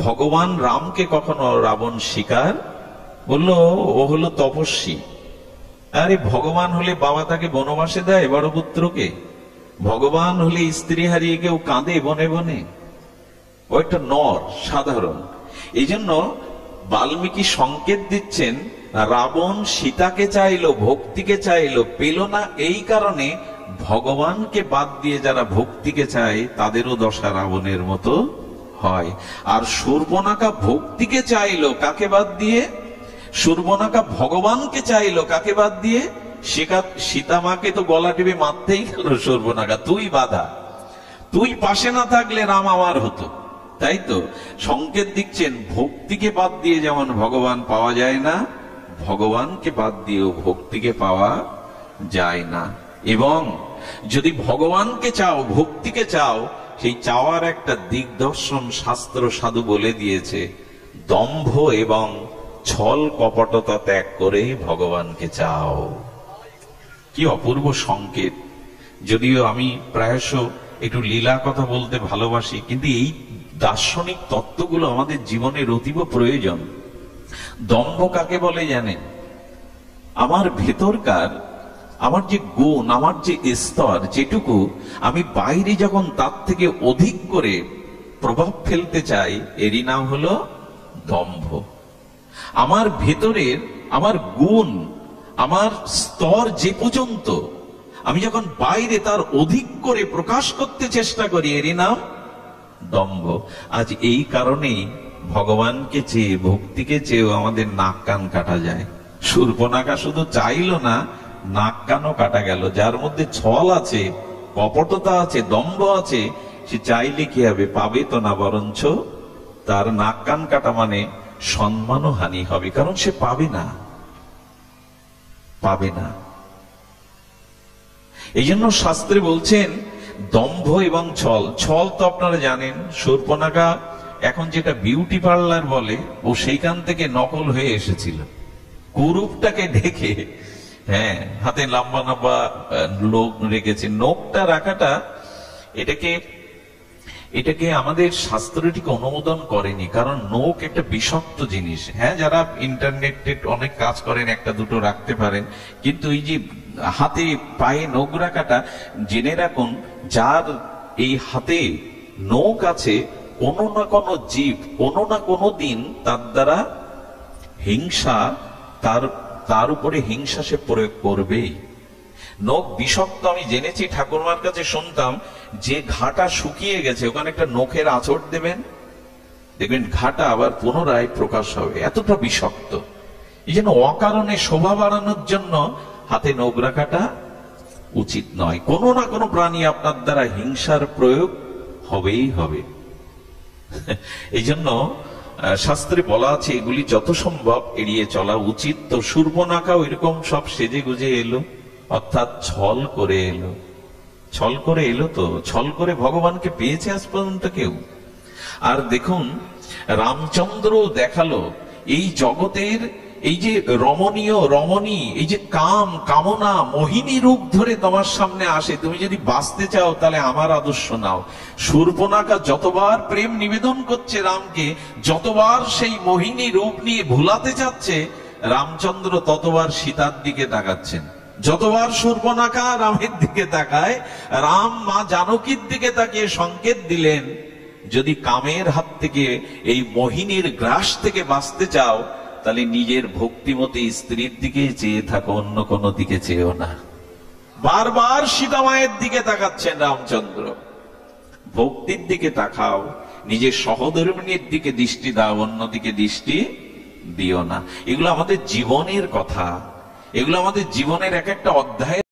ভগবান রামকে কখনো রাবণ স্বীকার বলল, ও হলো তপস্বী। আরে ভগবান হলে বাবা তাকে বনবাসে দেয় বড় পুত্রকে? ভগবান হলে স্ত্রী হারিয়ে কেউ কাঁদে বনে বনে? ও একটা নর সাধারণ। এই জন্য বাল্মীকি সংকেত দিচ্ছেন, রাবণ সীতাকে চাইলো, ভক্তিকে চাইলো, পেল না। এই কারণে ভগবানকে বাদ দিয়ে যারা ভক্তিকে চায়, তাদেরও দশা রাবণের মতো হয়। আর শূর্পণখা ভক্তিকে চাইলো, কাকে বাদ দিয়ে? শূর্পণখা ভগবানকে চাইলো, কাকে বাদ দিয়ে? সীতা মাকে তো গলা টিপে মারতেই গেল শূর্পণখা, তুই বাধা, তুই পাশে না থাকলে রাম আমার হতো। তাই তো সংকেত দিচ্ছেন, ভক্তিকে বাদ দিয়ে যেমন ভগবান পাওয়া যায় না, ভগবানকে বাদ দিয়েও ভক্তিকে পাওয়া যায় না। এবং যদি ভগবানকে চাও, ভক্তিকে চাও, সেই চাওয়ার একটা দিগদর্শন শাস্ত্র সাধু বলে দিয়েছে, দম্ভ এবং ছল কপটতা ত্যাগ করে ভগবানকে চাও। কি অপূর্ব সংকেত! যদিও আমি প্রায়শ একটু লীলা কথা বলতে ভালোবাসি, কিন্তু এই দার্শনিক তত্ত্বগুলো আমাদের জীবনের অতীব প্রয়োজন। দম্ভ কাকে বলে জানেন? আমার ভেতরকার, আমার যে গুণ, আমার যে স্তর, যেটুকু আমি বাইরে যখন তার থেকে অধিক করে প্রভাব ফেলতে চাই, এরই নাম হলো দম্ভ। আমার ভেতরের আমার গুণ, আমার স্তর যে পর্যন্ত, আমি যখন বাইরে তার অধিক করে প্রকাশ করতে চেষ্টা করি, এরই নাম দম্ভ। আজ এই কারণেই ভগবানকে চেয়ে, ভক্তিকে চেয়েও আমাদের নাক কান কাটা যায়। শূর্পণখা শুধু চাইলো না, নাক কানও কাটা গেল। যার মধ্যে ছল আছে, কপটতা আছে, দম্ভ আছে, সে চাইলে কি হবে? পাবে তো না, বরঞ্চ তার নাক কান কাটা মানে সম্মানও হানি হবে, কারণ সে পাবে না, পাবে না। এই জন্য শাস্ত্রে বলছেন দম্ভ এবং ছল। ছল তো আপনারা জানেন, শূর্পণখা এখন যেটা বিউটি পার্লার বলে, ও সেইখান থেকে নকল হয়ে এসেছিল। কুরূপটাকে ঢেকে, হ্যাঁ, হাতে লম্বা লম্বা লোক রেখেছে। নোকটা রাখাটা, এটাকে আমাদের শাস্ত্রটিকে অনুমোদন করেনি, কারণ নোক একটা বিষাক্ত জিনিস। হ্যাঁ, যারা ইন্টারনেটে অনেক কাজ করেন একটা দুটো রাখতে পারেন, কিন্তু এই যে হাতে পায়ে নোক রাখাটা, জেনে রাখুন, যার এই হাতে নোক আছে, কোনো না কোনো জীব কোনো না কোনো দিন তার দ্বারা হিংসা, তার উপরে হিংসা সে প্রয়োগ করবেই। নখ বিষাক্ত আমি জেনেছি, ঠাকুরমার কাছে শুনতাম, যে ঘাটা শুকিয়ে গেছে ওখানে একটা নখের আঁচড় দেবেন, দেখবেন ঘাটা আবার পুনরায় প্রকাশ হবে, এতটা বিষাক্ত। এই জন্য অকারণে শোভা বাড়ানোর জন্য হাতে নখ রাখাটা উচিত নয়। কোনো না কোনো প্রাণী আপনার দ্বারা হিংসার প্রয়োগ হবেই হবে। এই জন্য শাস্ত্রে বলা আছে এগুলি যত সম্ভব এড়িয়ে চলা উচিত। তো শূর্পণখা এরকম সব সেজে গুজে এলো, অর্থাৎ ছল করে এলো। ছল করে এলো, তো ছল করে ভগবানকে পেয়েছে আজ পর্যন্ত কেউ? আর দেখুন রামচন্দ্র দেখালো এই জগতের এই যে রমণীয় রমণী, এই যে কাম কামনা মোহিনী রূপ ধরে তোমার সামনে আসে, তুমি যদি বাঁচতে চাও তাহলে আমার আদর্শ নাও। শূর্পণখা যতবার প্রেম নিবেদন করছে রামকে, যতবার সেই মোহিনী রূপ নিয়ে ভুলাতে যাচ্ছে, রামচন্দ্র ততবার সীতার দিকে তাকাচ্ছেন। যতবার শূর্পণখা রামের দিকে তাকায়, রাম মা জানকীর দিকে তাকিয়ে সংকেত দিলেন, যদি কামের হাত থেকে এই মোহিনীর গ্রাস থেকে বাঁচতে চাও তাহলে নিজের ভক্তিমতী স্ত্রীর দিকে চেয়ে থাকো, অন্য কোনো দিকে চেয়েও না। বারবার সীতা মায়ের দিকে তাকাচ্ছেন রামচন্দ্র। ভক্তির দিকে তাকাও, নিজের সহধর্মিণীর দিকে দৃষ্টি দাও, অন্যদিকে দৃষ্টি দিও না। এগুলো আমাদের জীবনের কথা, এগুলো আমাদের জীবনের এক একটা অধ্যায়।